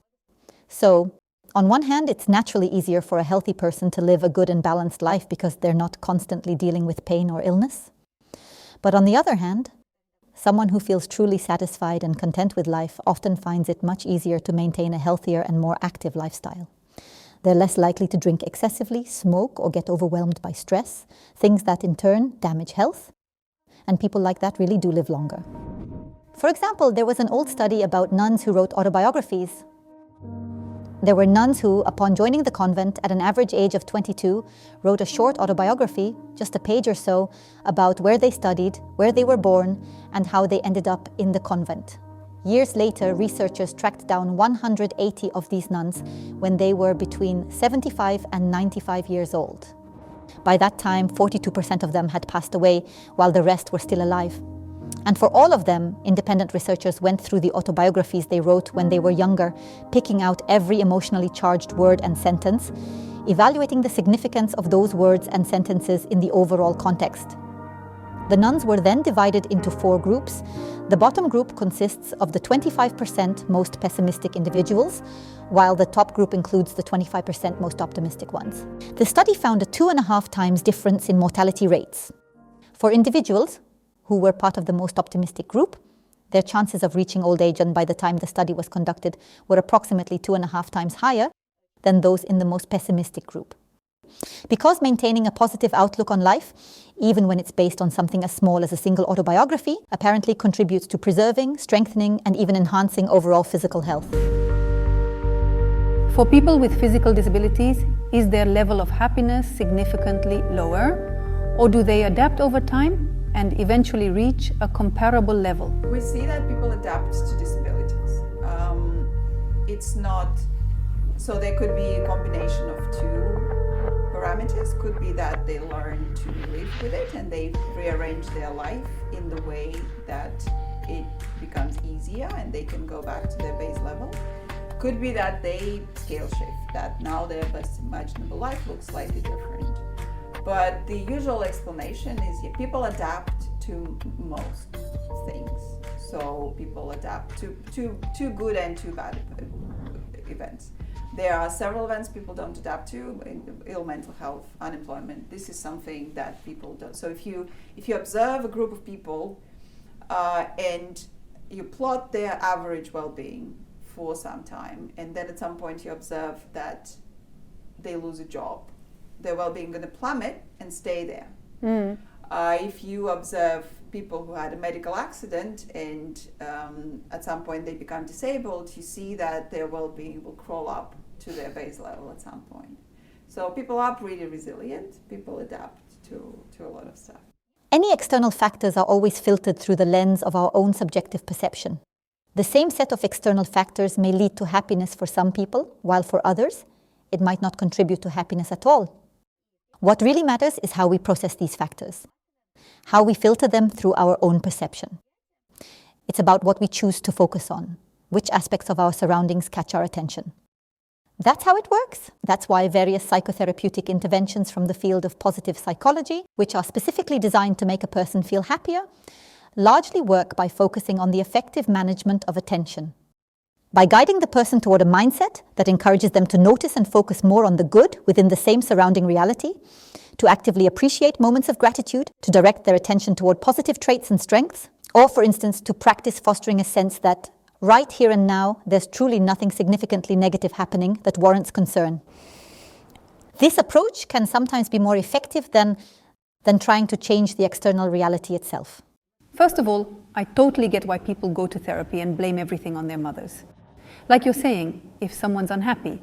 S2: So, on one hand, it's naturally easier for a healthy person to live a good and balanced life because they're not constantly dealing with pain or illness. But on the other hand, someone who feels truly satisfied and content with life often finds it much easier to maintain a healthier and more active lifestyle. They're less likely to drink excessively, smoke, or get overwhelmed by stress, things that in turn damage health. And people like that really do live longer. For example, there was an old study about nuns who wrote autobiographies. There were nuns who, upon joining the convent at an average age of 22, wrote a short autobiography, just a page or so, about where they studied, where they were born, and how they ended up in the convent. Years later, researchers tracked down 180 of these nuns when they were between 75 and 95 years old. By that time, 42% of them had passed away, while the rest were still alive. And for all of them, independent researchers went through the autobiographies they wrote when they were younger, picking out every emotionally charged word and sentence, evaluating the significance of those words and sentences in the overall context. The nuns were then divided into 4 groups. The bottom group consists of the 25% most pessimistic individuals, while the top group includes the 25% most optimistic ones. The study found a 2.5 times difference in mortality rates. For individuals who were part of the most optimistic group, their chances of reaching old age and by the time the study was conducted were approximately 2.5 times higher than those in the most pessimistic group. Because maintaining a positive outlook on life, even when it's based on something as small as a single autobiography, apparently contributes to preserving, strengthening, and even enhancing overall physical health.
S1: For people with physical disabilities, is their level of happiness significantly lower, or do they adapt over time and eventually reach a comparable level?
S6: We see that people adapt to disabilities. It's not, so there could be a combination of 2 parameters. Could be that they learn to live with it and they rearrange their life in the way that it becomes easier and they can go back to their base level. Could be that they scale shift, that now their best imaginable life looks slightly different. But the usual explanation is people adapt to most things. So people adapt to good and to bad events. There are several events people don't adapt to: ill mental health, unemployment. This is something that people don't. So if you observe a group of people and you plot their average well-being for some time, and then at some point you observe that they lose a job, their well-being going to plummet and stay there. If you observe people who had a medical accident and at some point they become disabled, you see that their well-being will crawl up to their base level at some point. So people are pretty resilient. People adapt to a lot of stuff.
S2: Any external factors are always filtered through the lens of our own subjective perception. The same set of external factors may lead to happiness for some people, while for others, it might not contribute to happiness at all. What really matters is how we process these factors, how we filter them through our own perception. It's about what we choose to focus on, which aspects of our surroundings catch our attention. That's how it works. That's why various psychotherapeutic interventions from the field of positive psychology, which are specifically designed to make a person feel happier, largely work by focusing on the effective management of attention. By guiding the person toward a mindset that encourages them to notice and focus more on the good within the same surrounding reality, to actively appreciate moments of gratitude, to direct their attention toward positive traits and strengths, or for instance, to practice fostering a sense that right here and now, there's truly nothing significantly negative happening that warrants concern. This approach can sometimes be more effective than trying to change the external reality itself.
S1: First of all, I totally get why people go to therapy and blame everything on their mothers. Like you're saying, if someone's unhappy.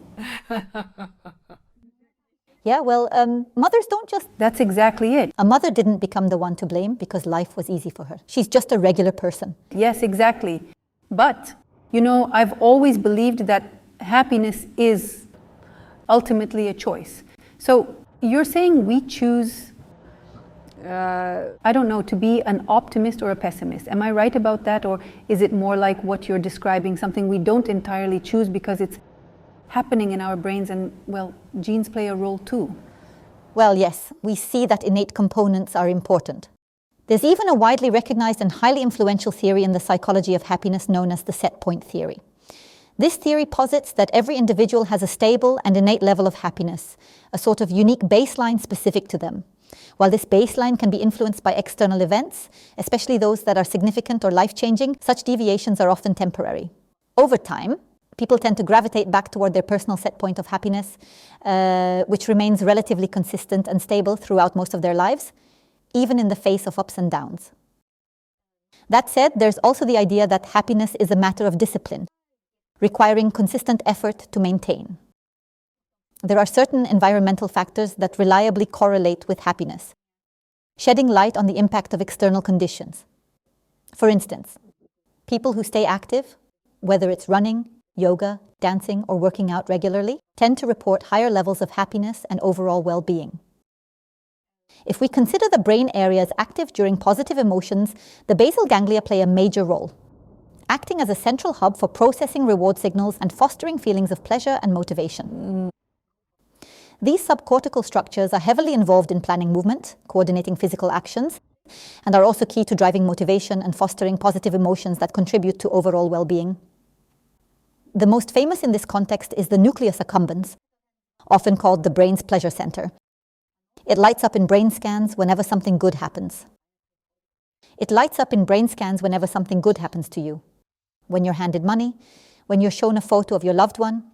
S2: Yeah, well, mothers don't just...
S1: That's exactly it.
S2: A mother didn't become the one to blame because life was easy for her. She's just a regular person.
S1: Yes, exactly. But, I've always believed that happiness is ultimately a choice. So you're saying we choose, to be an optimist or a pessimist. Am I right about that? Or is it more like what you're describing, something we don't entirely choose because it's happening in our brains and, genes play a role too?
S2: Well, yes, we see that innate components are important. There's even a widely recognized and highly influential theory in the psychology of happiness known as the set point theory. This theory posits that every individual has a stable and innate level of happiness, a sort of unique baseline specific to them. While this baseline can be influenced by external events, especially those that are significant or life-changing, such deviations are often temporary. Over time, people tend to gravitate back toward their personal set point of happiness, which remains relatively consistent and stable throughout most of their lives, even in the face of ups and downs. That said, there's also the idea that happiness is a matter of discipline, requiring consistent effort to maintain. There are certain environmental factors that reliably correlate with happiness, shedding light on the impact of external conditions. For instance, people who stay active, whether it's running, yoga, dancing, or working out regularly, tend to report higher levels of happiness and overall well-being. If we consider the brain areas active during positive emotions, the basal ganglia play a major role, acting as a central hub for processing reward signals and fostering feelings of pleasure and motivation. These subcortical structures are heavily involved in planning movement, coordinating physical actions, and are also key to driving motivation and fostering positive emotions that contribute to overall well-being. The most famous in this context is the nucleus accumbens, often called the brain's pleasure center. It lights up in brain scans whenever something good happens. It lights up in brain scans whenever something good happens to you. When you're handed money, when you're shown a photo of your loved one,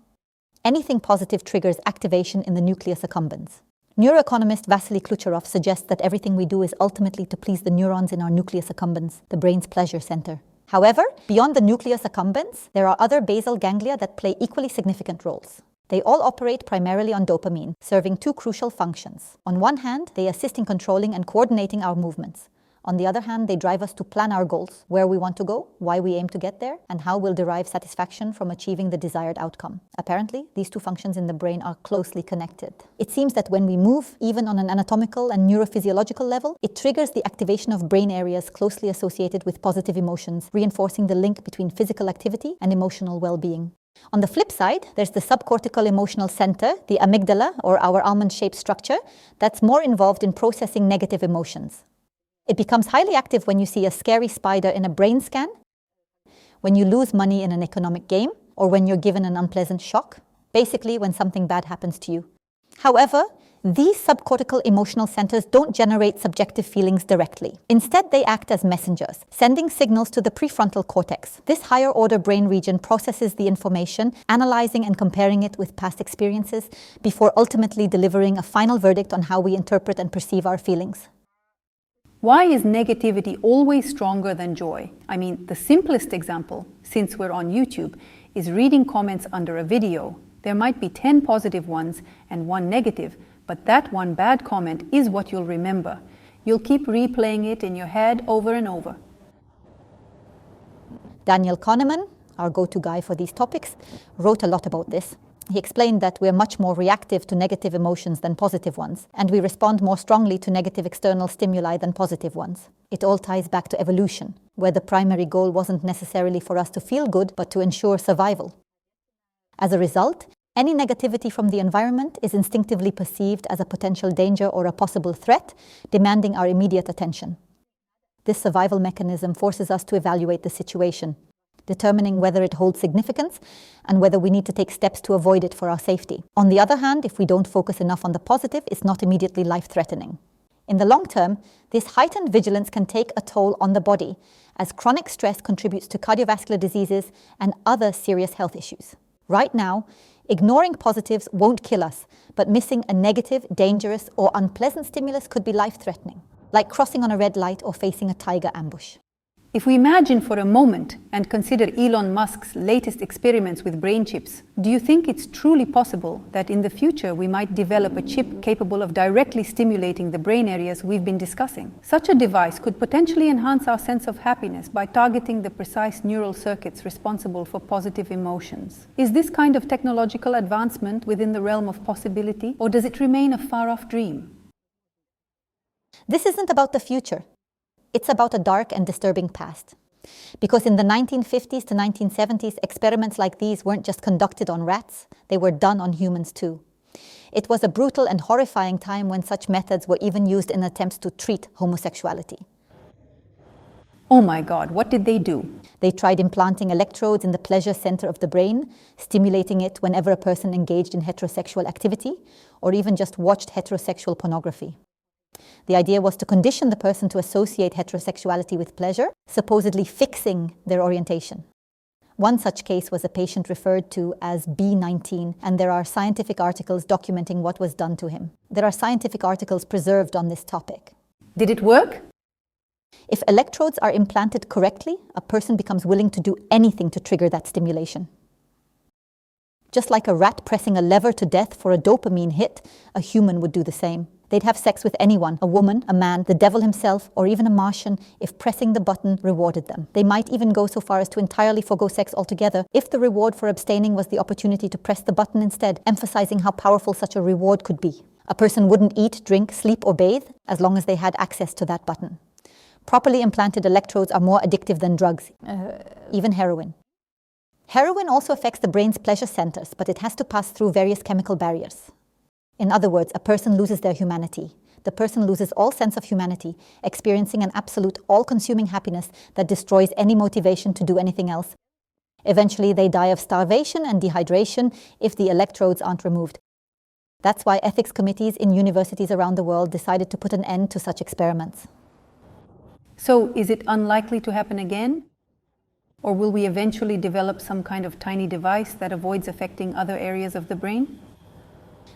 S2: anything positive triggers activation in the nucleus accumbens. Neuroeconomist Vasily Klucharov suggests that everything we do is ultimately to please the neurons in our nucleus accumbens, the brain's pleasure center. However, beyond the nucleus accumbens, there are other basal ganglia that play equally significant roles. They all operate primarily on dopamine, serving two crucial functions. On one hand, they assist in controlling and coordinating our movements. On the other hand, they drive us to plan our goals, where we want to go, why we aim to get there, and how we'll derive satisfaction from achieving the desired outcome. Apparently, these two functions in the brain are closely connected. It seems that when we move, even on an anatomical and neurophysiological level, it triggers the activation of brain areas closely associated with positive emotions, reinforcing the link between physical activity and emotional well-being. On the flip side, there's the subcortical emotional center, the amygdala, or our almond-shaped structure, that's more involved in processing negative emotions. It becomes highly active when you see a scary spider in a brain scan, when you lose money in an economic game, or when you're given an unpleasant shock, basically when something bad happens to you. However, These subcortical emotional centers don't generate subjective feelings directly. Instead, they act as messengers, sending signals to the prefrontal cortex. This higher order brain region processes the information, analyzing and comparing it with past experiences before ultimately delivering a final verdict on how we interpret and perceive our feelings.
S1: Why is negativity always stronger than joy? I mean, the simplest example, since we're on YouTube, is reading comments under a video. There might be 10 positive ones and 1 negative, but that one bad comment is what you'll remember. You'll keep replaying it in your head over and over.
S2: Daniel Kahneman, our go-to guy for these topics, wrote a lot about this. He explained that we're much more reactive to negative emotions than positive ones, and we respond more strongly to negative external stimuli than positive ones. It all ties back to evolution, where the primary goal wasn't necessarily for us to feel good, but to ensure survival. As a result, any negativity from the environment is instinctively perceived as a potential danger or a possible threat, demanding our immediate attention. This survival mechanism forces us to evaluate the situation, determining whether it holds significance and whether we need to take steps to avoid it for our safety. On the other hand, if we don't focus enough on the positive, it's not immediately life-threatening. In the long term, this heightened vigilance can take a toll on the body, as chronic stress contributes to cardiovascular diseases and other serious health issues. Right now, ignoring positives won't kill us, but missing a negative, dangerous, or unpleasant stimulus could be life-threatening, like crossing on a red light or facing a tiger ambush.
S1: If we imagine for a moment and consider Elon Musk's latest experiments with brain chips, do you think it's truly possible that in the future we might develop a chip capable of directly stimulating the brain areas we've been discussing? Such a device could potentially enhance our sense of happiness by targeting the precise neural circuits responsible for positive emotions. Is this kind of technological advancement within the realm of possibility, or does it remain a far-off dream?
S2: This isn't about the future. It's about a dark and disturbing past. Because in the 1950s to 1970s, experiments like these weren't just conducted on rats, they were done on humans too. It was a brutal and horrifying time when such methods were even used in attempts to treat homosexuality.
S1: Oh my God, what did they do?
S2: They tried implanting electrodes in the pleasure center of the brain, stimulating it whenever a person engaged in heterosexual activity, or even just watched heterosexual pornography. The idea was to condition the person to associate heterosexuality with pleasure, supposedly fixing their orientation. One such case was a patient referred to as B19, and there are scientific articles documenting what was done to him. There are scientific articles preserved on this topic.
S1: Did it work?
S2: If electrodes are implanted correctly, a person becomes willing to do anything to trigger that stimulation. Just like a rat pressing a lever to death for a dopamine hit, a human would do the same. They'd have sex with anyone, a woman, a man, the devil himself, or even a Martian, if pressing the button rewarded them. They might even go so far as to entirely forgo sex altogether if the reward for abstaining was the opportunity to press the button instead, emphasizing how powerful such a reward could be. A person wouldn't eat, drink, sleep, or bathe as long as they had access to that button. Properly implanted electrodes are more addictive than drugs, even heroin. Heroin also affects the brain's pleasure centers, but it has to pass through various chemical barriers. In other words, a person loses their humanity. The person loses all sense of humanity, experiencing an absolute, all-consuming happiness that destroys any motivation to do anything else. Eventually, they die of starvation and dehydration if the electrodes aren't removed. That's why ethics committees in universities around the world decided to put an end to such experiments.
S1: So, is it unlikely to happen again? Or will we eventually develop some kind of tiny device that avoids affecting other areas of the brain?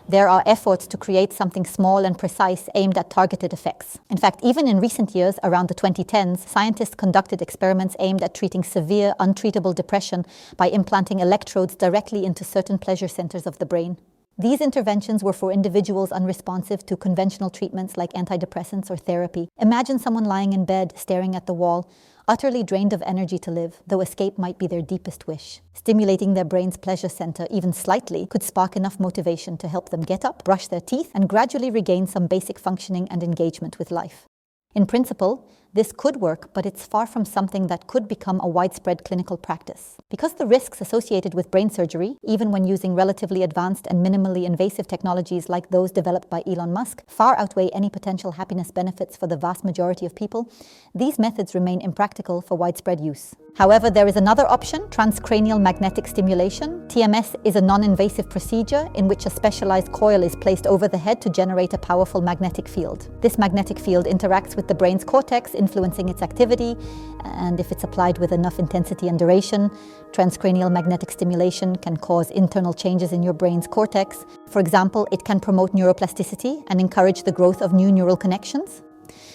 S2: There are efforts to create something small and precise aimed at targeted effects. In fact, even in recent years, around the 2010s, scientists conducted experiments aimed at treating severe, untreatable depression by implanting electrodes directly into certain pleasure centers of the brain. These interventions were for individuals unresponsive to conventional treatments like antidepressants or therapy. Imagine someone lying in bed, staring at the wall, utterly drained of energy to live, though escape might be their deepest wish. Stimulating their brain's pleasure center, even slightly, could spark enough motivation to help them get up, brush their teeth, and gradually regain some basic functioning and engagement with life. In principle, This could work, but it's far from something that could become a widespread clinical practice. Because the risks associated with brain surgery, even when using relatively advanced and minimally invasive technologies like those developed by Elon Musk, far outweigh any potential happiness benefits for the vast majority of people, these methods remain impractical for widespread use. However, there is another option, transcranial magnetic stimulation. TMS is a non-invasive procedure in which a specialized coil is placed over the head to generate a powerful magnetic field. This magnetic field interacts with the brain's cortex, influencing its activity, and if it's applied with enough intensity and duration, transcranial magnetic stimulation can cause internal changes in your brain's cortex. For example, it can promote neuroplasticity and encourage the growth of new neural connections.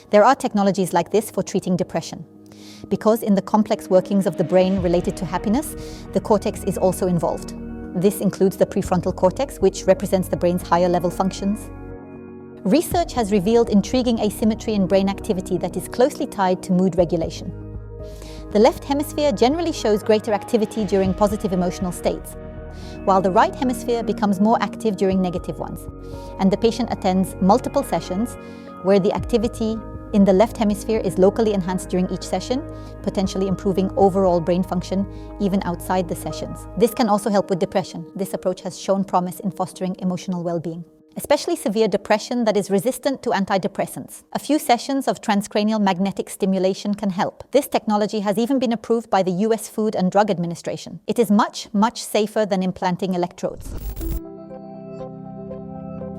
S2: There are technologies like this for treating depression. Because in the complex workings of the brain related to happiness, the cortex is also involved. This includes the prefrontal cortex, which represents the brain's higher level functions. Research has revealed intriguing asymmetry in brain activity that is closely tied to mood regulation. The left hemisphere generally shows greater activity during positive emotional states, while the right hemisphere becomes more active during negative ones. And the patient attends multiple sessions where the activity in the left hemisphere is locally enhanced during each session, potentially improving overall brain function even outside the sessions. This can also help with depression. This approach has shown promise in fostering emotional well-being, especially severe depression that is resistant to antidepressants. A few sessions of transcranial magnetic stimulation can help. This technology has even been approved by the US Food and Drug Administration. It is much, much safer than implanting electrodes.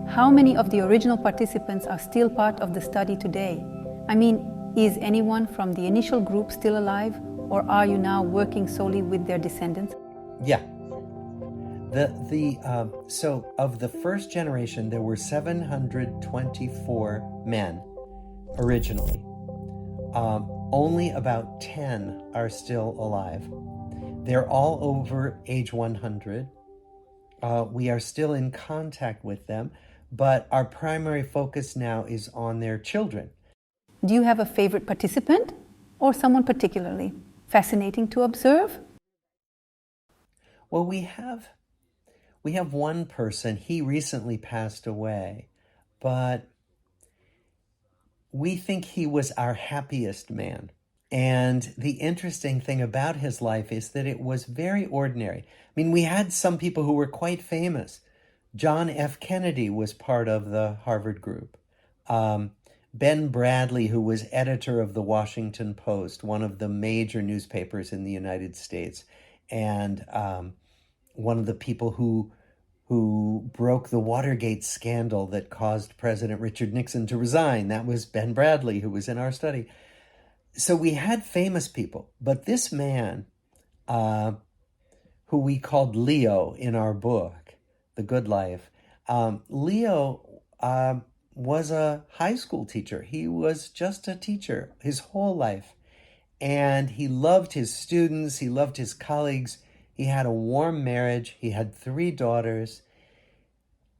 S1: How many of the original participants are still part of the study today? I mean, is anyone from the initial group still alive, or are you now working solely with their descendants?
S5: Yeah. So of the first generation, there were 724 men originally. Only about 10 are still alive. They're all over age 100. We are still in contact with them, but our primary focus now is on their children.
S1: Do you have a favorite participant or someone particularly fascinating to observe?
S5: Well, we have one person. He recently passed away, but we think he was our happiest man. And the interesting thing about his life is that it was very ordinary. I mean, we had some people who were quite famous. John F. Kennedy was part of the Harvard group. Ben Bradley, who was editor of the Washington Post, one of the major newspapers in the United States, and one of the people who broke the Watergate scandal that caused President Richard Nixon to resign. That was Ben Bradley, who was in our study. So we had famous people, but this man, who we called Leo in our book, The Good Life, Leo was a high school teacher. He was just a teacher his whole life. And he loved his students. He loved his colleagues. He had a warm marriage. He had 3 daughters.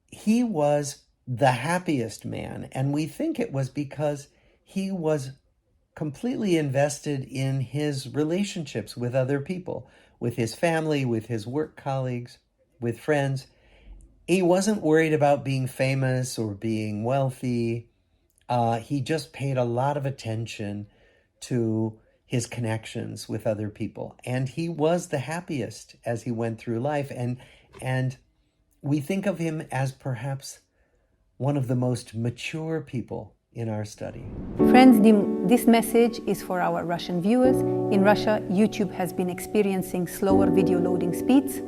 S5: He was the happiest man. And we think it was because he was completely invested in his relationships with other people, with his family, with his work colleagues, with friends. He wasn't worried about being famous or being wealthy. He just paid a lot of attention to his connections with other people. And he was the happiest as he went through life. And we think of him as perhaps one of the most mature people in our study.
S1: Friends, this message is for our Russian viewers. In Russia, YouTube has been experiencing slower video loading speeds.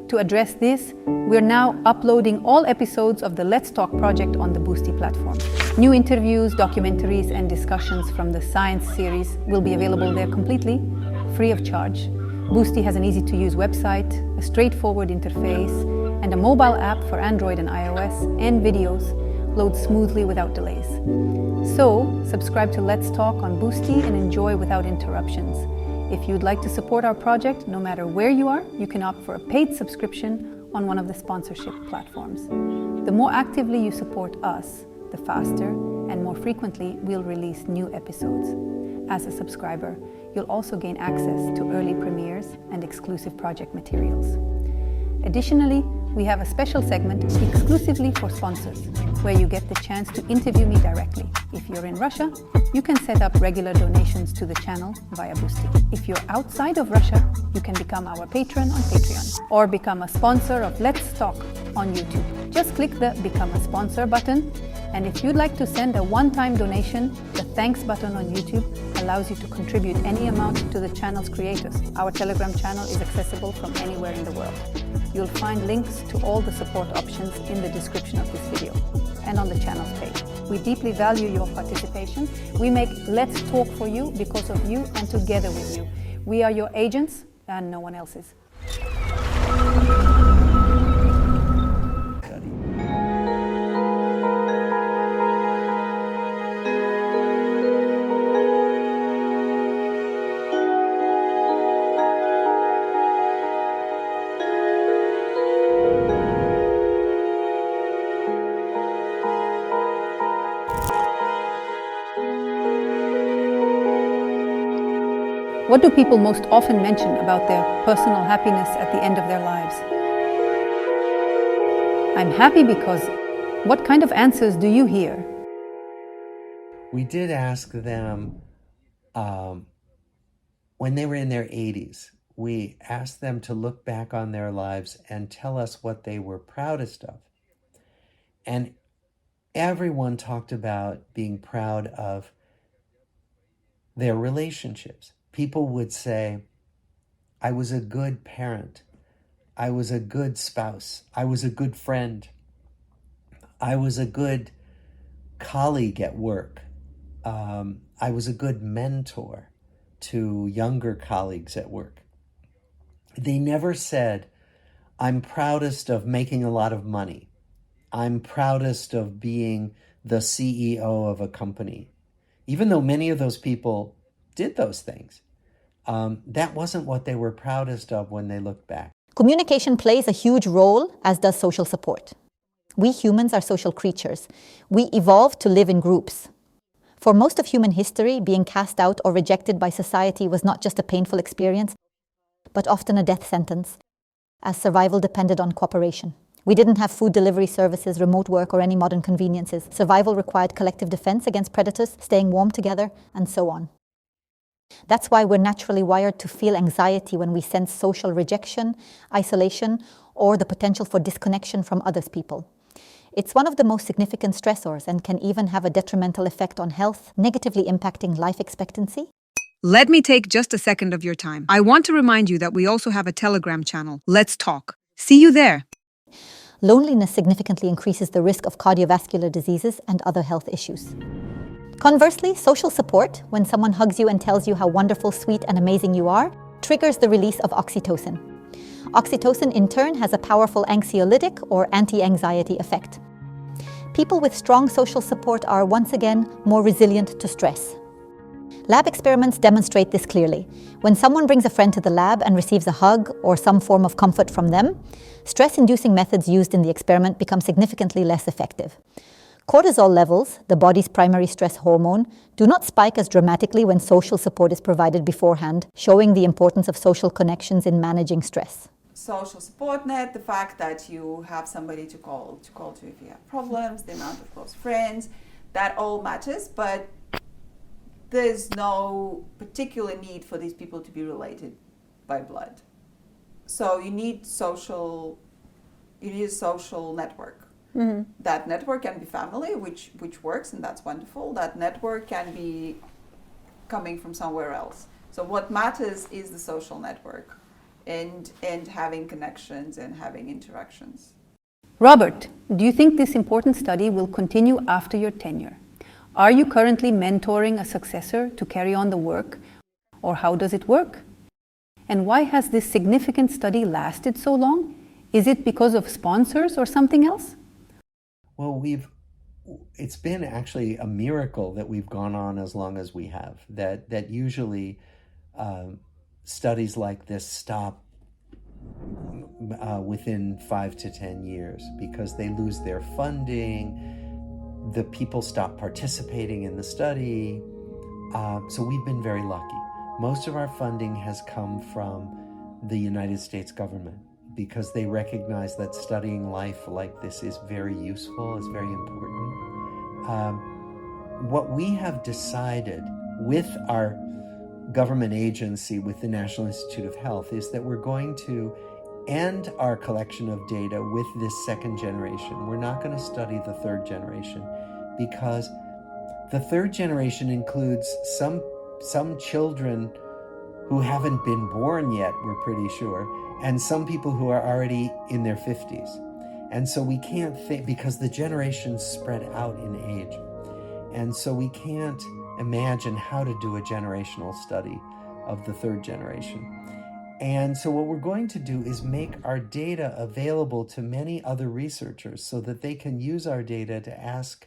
S1: To address this, we're now uploading all episodes of the Let's Talk project on the Boosty platform. New interviews, documentaries, and discussions from the science series will be available there completely free of charge. Boosty has an easy-to-use website, a straightforward interface, and a mobile app for Android and iOS, and videos load smoothly without delays. So, subscribe to Let's Talk on Boosty and enjoy without interruptions. If you'd like to support our project, no matter where you are, you can opt for a paid subscription on one of the sponsorship platforms. The more actively you support us, the faster and more frequently we'll release new episodes. As a subscriber, you'll also gain access to early premieres and exclusive project materials. Additionally, we have a special segment exclusively for sponsors, where you get the chance to interview me directly. If you're in Russia, you can set up regular donations to the channel via Boosty. If you're outside of Russia, you can become our patron on Patreon or become a sponsor of Let's Talk on YouTube. Just click the Become a Sponsor button, and if you'd like to send a one-time donation, the Thanks button on YouTube allows you to contribute any amount to the channel's creators. Our Telegram channel is accessible from anywhere in the world. You'll find links to all the support options in the description of this video and on the channel's page. We deeply value your participation. We make Let's Talk for you because of you and together with you. We are your agents and no one else's. What do people most often mention about their personal happiness at the end of their lives? I'm happy because... What kind of answers do you hear?
S5: We did ask them when they were in their 80s, we asked them to look back on their lives and tell us what they were proudest of. And everyone talked about being proud of their relationships. People would say, I was a good parent. I was a good spouse. I was a good friend. I was a good colleague at work. I was a good mentor to younger colleagues at work. They never said, I'm proudest of making a lot of money. I'm proudest of being the CEO of a company. Even though many of those people did those things. That wasn't what they were proudest of when they looked back.
S2: Communication plays a huge role, as does social support. We humans are social creatures. We evolved to live in groups. For most of human history, being cast out or rejected by society was not just a painful experience, but often a death sentence, as survival depended on cooperation. We didn't have food delivery services, remote work, or any modern conveniences. Survival required collective defense against predators, staying warm together, and so on. That's why we're naturally wired to feel anxiety when we sense social rejection, isolation, or the potential for disconnection from other people. It's one of the most significant stressors and can even have a detrimental effect on health, negatively impacting life expectancy.
S4: Let me take just a second of your time. I want to remind you that we also have a Telegram channel, Let's Talk. See you there.
S2: Loneliness significantly increases the risk of cardiovascular diseases and other health issues. Conversely, social support, when someone hugs you and tells you how wonderful, sweet, and amazing you are, triggers the release of oxytocin. Oxytocin, in turn, has a powerful anxiolytic or anti-anxiety effect. People with strong social support are, once again, more resilient to stress. Lab experiments demonstrate this clearly. When someone brings a friend to the lab and receives a hug or some form of comfort from them, stress-inducing methods used in the experiment become significantly less effective. Cortisol levels, the body's primary stress hormone, do not spike as dramatically when social support is provided beforehand, showing the importance of social connections in managing stress.
S6: Social support net, the fact that you have somebody to call to if you have problems, the amount of close friends, that all matters, but there's no particular need for these people to be related by blood. So you need a social network. Mm-hmm. That network can be family, which works, and that's wonderful. That network can be coming from somewhere else. So what matters is the social network and having connections and having interactions.
S1: Robert, do you think this important study will continue after your tenure? Are you currently mentoring a successor to carry on the work, or how does it work? And why has this significant study lasted so long? Is it because of sponsors or something else?
S5: Well, it's been actually a miracle that we've gone on as long as we have. That usually studies like this stop within 5 to 10 years because they lose their funding, the people stop participating in the study. So we've been very lucky. Most of our funding has come from the United States government, because they recognize that studying life like this is very useful, is very important. What we have decided with our government agency, with the National Institute of Health, is that we're going to end our collection of data with this second generation. We're not going to study the third generation because the third generation includes some children who haven't been born yet, we're pretty sure, and some people who are already in their 50s. And so we can't think, because the generations spread out in age. And so we can't imagine how to do a generational study of the third generation. And so what we're going to do is make our data available to many other researchers so that they can use our data to ask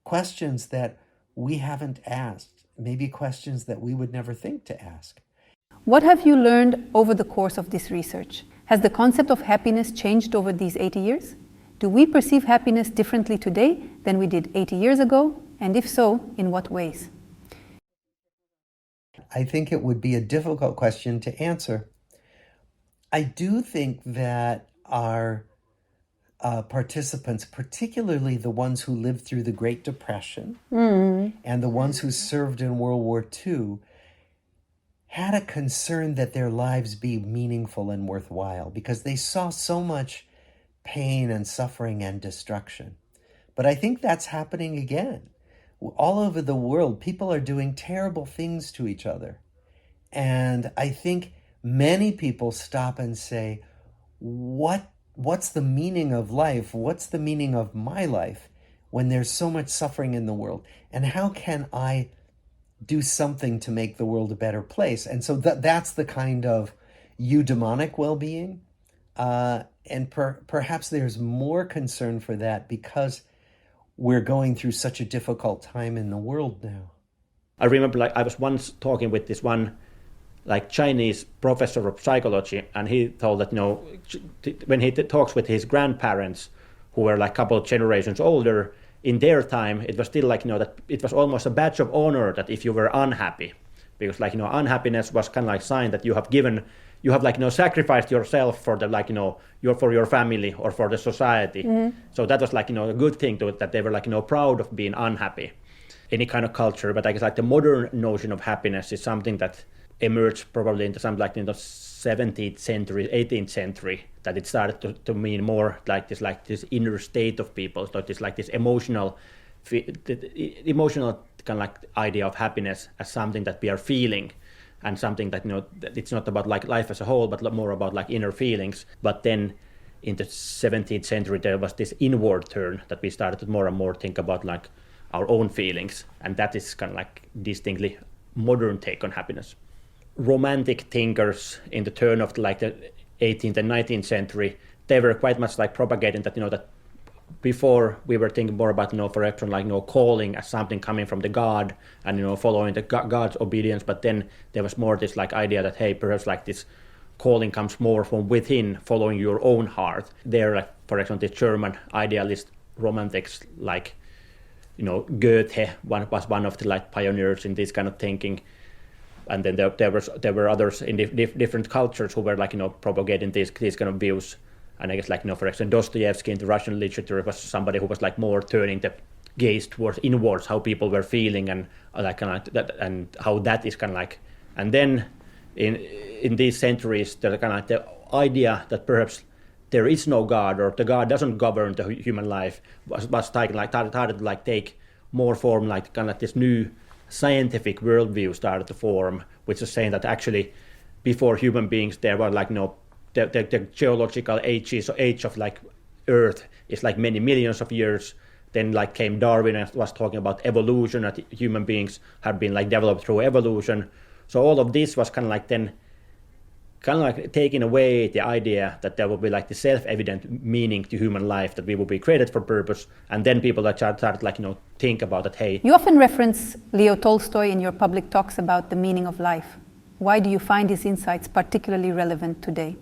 S5: questions that we haven't asked, maybe questions that we would never think to ask.
S1: What have you learned over the course of this research? Has the concept of happiness changed over these 80 years? Do we perceive happiness differently today than we did 80 years ago? And if so, in what ways?
S5: I think it would be a difficult question to answer. I do think that our participants, particularly the ones who lived through the Great Depression and the ones who served in World War II, had a concern that their lives be meaningful and worthwhile because they saw so much pain and suffering and destruction. But I think that's happening again. All over the world, people are doing terrible things to each other. And I think many people stop and say, what's the meaning of life? What's the meaning of my life when there's so much suffering in the world? And how can I do something to make the world a better place? And so that's the kind of eudaimonic well-being. And perhaps there's more concern for that because we're going through such a difficult time in the world now.
S7: I remember I was once talking with this one Chinese professor of psychology, and he told that, when he talks with his grandparents who were a couple of generations older, in their time, it was still that it was almost a badge of honor that if you were unhappy, because unhappiness was kind of like sign that you have sacrificed yourself for for your family or for the society. Mm-hmm. So that was a good thing to it, that they were proud of being unhappy. Any kind of culture, but I guess the modern notion of happiness is something that emerged probably into something in the 17th century, 18th century, that it started to mean more this inner state of people. So this emotional kind of idea of happiness as something that we are feeling, and something that that it's not about life as a whole, but more about inner feelings. But then in the 17th century there was this inward turn that we started to more and more think about our own feelings, and that is kind of distinctly modern take on happiness. Romantic thinkers in the turn of the 18th and 19th century, they were quite much propagating that that before we were thinking more about for example calling as something coming from the God and following the God's obedience, but then there was more this idea that hey, perhaps this calling comes more from within, following your own heart. There, for example, the German idealist romantics Goethe was one of the pioneers in this kind of thinking. And then there were others in different cultures who were propagating these kind of views. And I guess for example Dostoevsky in the Russian literature was somebody who was more turning the gaze towards inwards, how people were feeling, and that, and how that is kind of and then in these centuries the kind of the idea that perhaps there is no God, or the God doesn't govern the human life, was started to take more form, this new scientific worldview started to form, which is saying that actually before human beings there were the geological age of Earth is many millions of years. Then came Darwin and was talking about evolution, that human beings have been developed through evolution. So all of this was kind of taking away the idea that there would be the self-evident meaning to human life, that we would be created for purpose. And then people started think about that. Hey,
S1: you often reference Leo Tolstoy in your public talks about the meaning of life. Why do you find his insights particularly relevant today?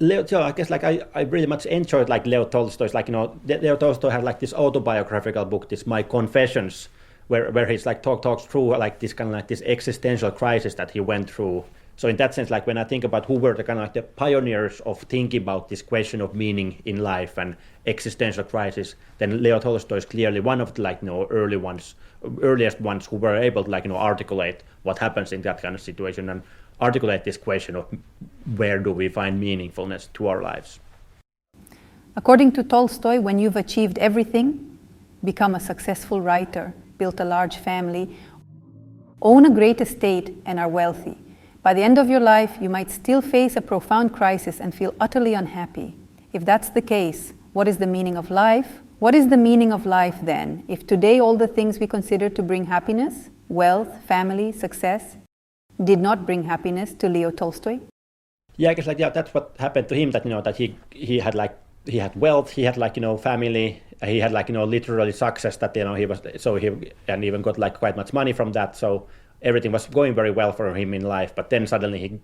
S7: I guess I really much enjoyed Leo Tolstoy's Leo Tolstoy had this autobiographical book, this My Confessions, where he's talks through this kind of this existential crisis that he went through So in that sense, like when I think about who were the kind of like the pioneers of thinking about this question of meaning in life and existential crisis, then Leo Tolstoy is clearly one of the earliest ones who were able to articulate what happens in that kind of situation and articulate this question of where do we find meaningfulness to our lives.
S1: According to Tolstoy, when you've achieved everything, become a successful writer, built a large family, own a great estate, and are wealthy, by the end of your life, you might still face a profound crisis and feel utterly unhappy. If that's the case, what is the meaning of life? What is the meaning of life then, if today all the things we consider to bring happiness, wealth, family, success, did not bring happiness to Leo Tolstoy?
S7: Yeah, I guess that's what happened to him. That he had wealth, he had family, he had literally success. That he was and even got quite much money from that. So everything was going very well for him in life. But then suddenly he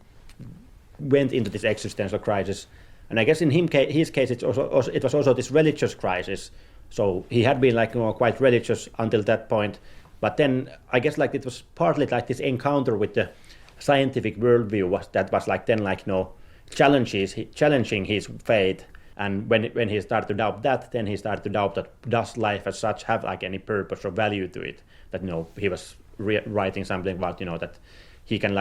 S7: went into this existential crisis, and I guess in his case it was also this religious crisis. So he had been quite religious until that point. But then I guess it was partly this encounter with the scientific worldview that was challenging his faith. And when he started to doubt that, then he started to doubt that does life as such have any purpose or value to it? That he was writing something about that he can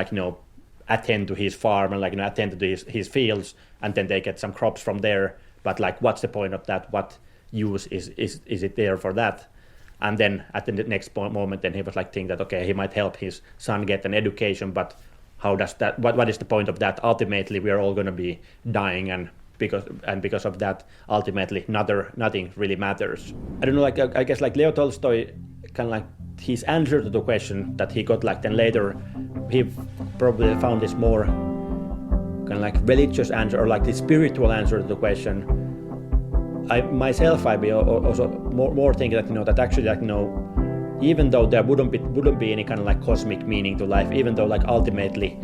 S7: attend to his farm and attend to his fields, and then they get some crops from there. But what's the point of that? What use is it there for that? And then at the next moment, then he was thinking that he might help his son get an education, but how does that? What is the point of that? Ultimately, we are all going to be dying, and because of that, ultimately, nothing really matters. I don't know. I guess Leo Tolstoy his answer to the question that he got then later, he probably found this more religious answer or this spiritual answer to the question. I'd be also more thinking that actually even though there wouldn't be any kind of cosmic meaning to life, even though ultimately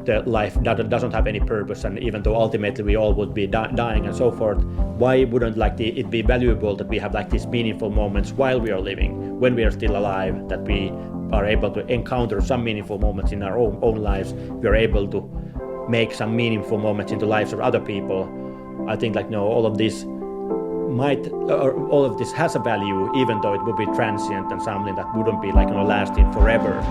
S7: the life doesn't have any purpose, and even though ultimately we all would be dying and so forth, why wouldn't it be valuable that we have these meaningful moments while we are living, when we are still alive, that we are able to encounter some meaningful moments in our own lives, we are able to make some meaningful moments in the lives of other people. I think all of this has a value, even though it would be transient and something that wouldn't be lasting forever.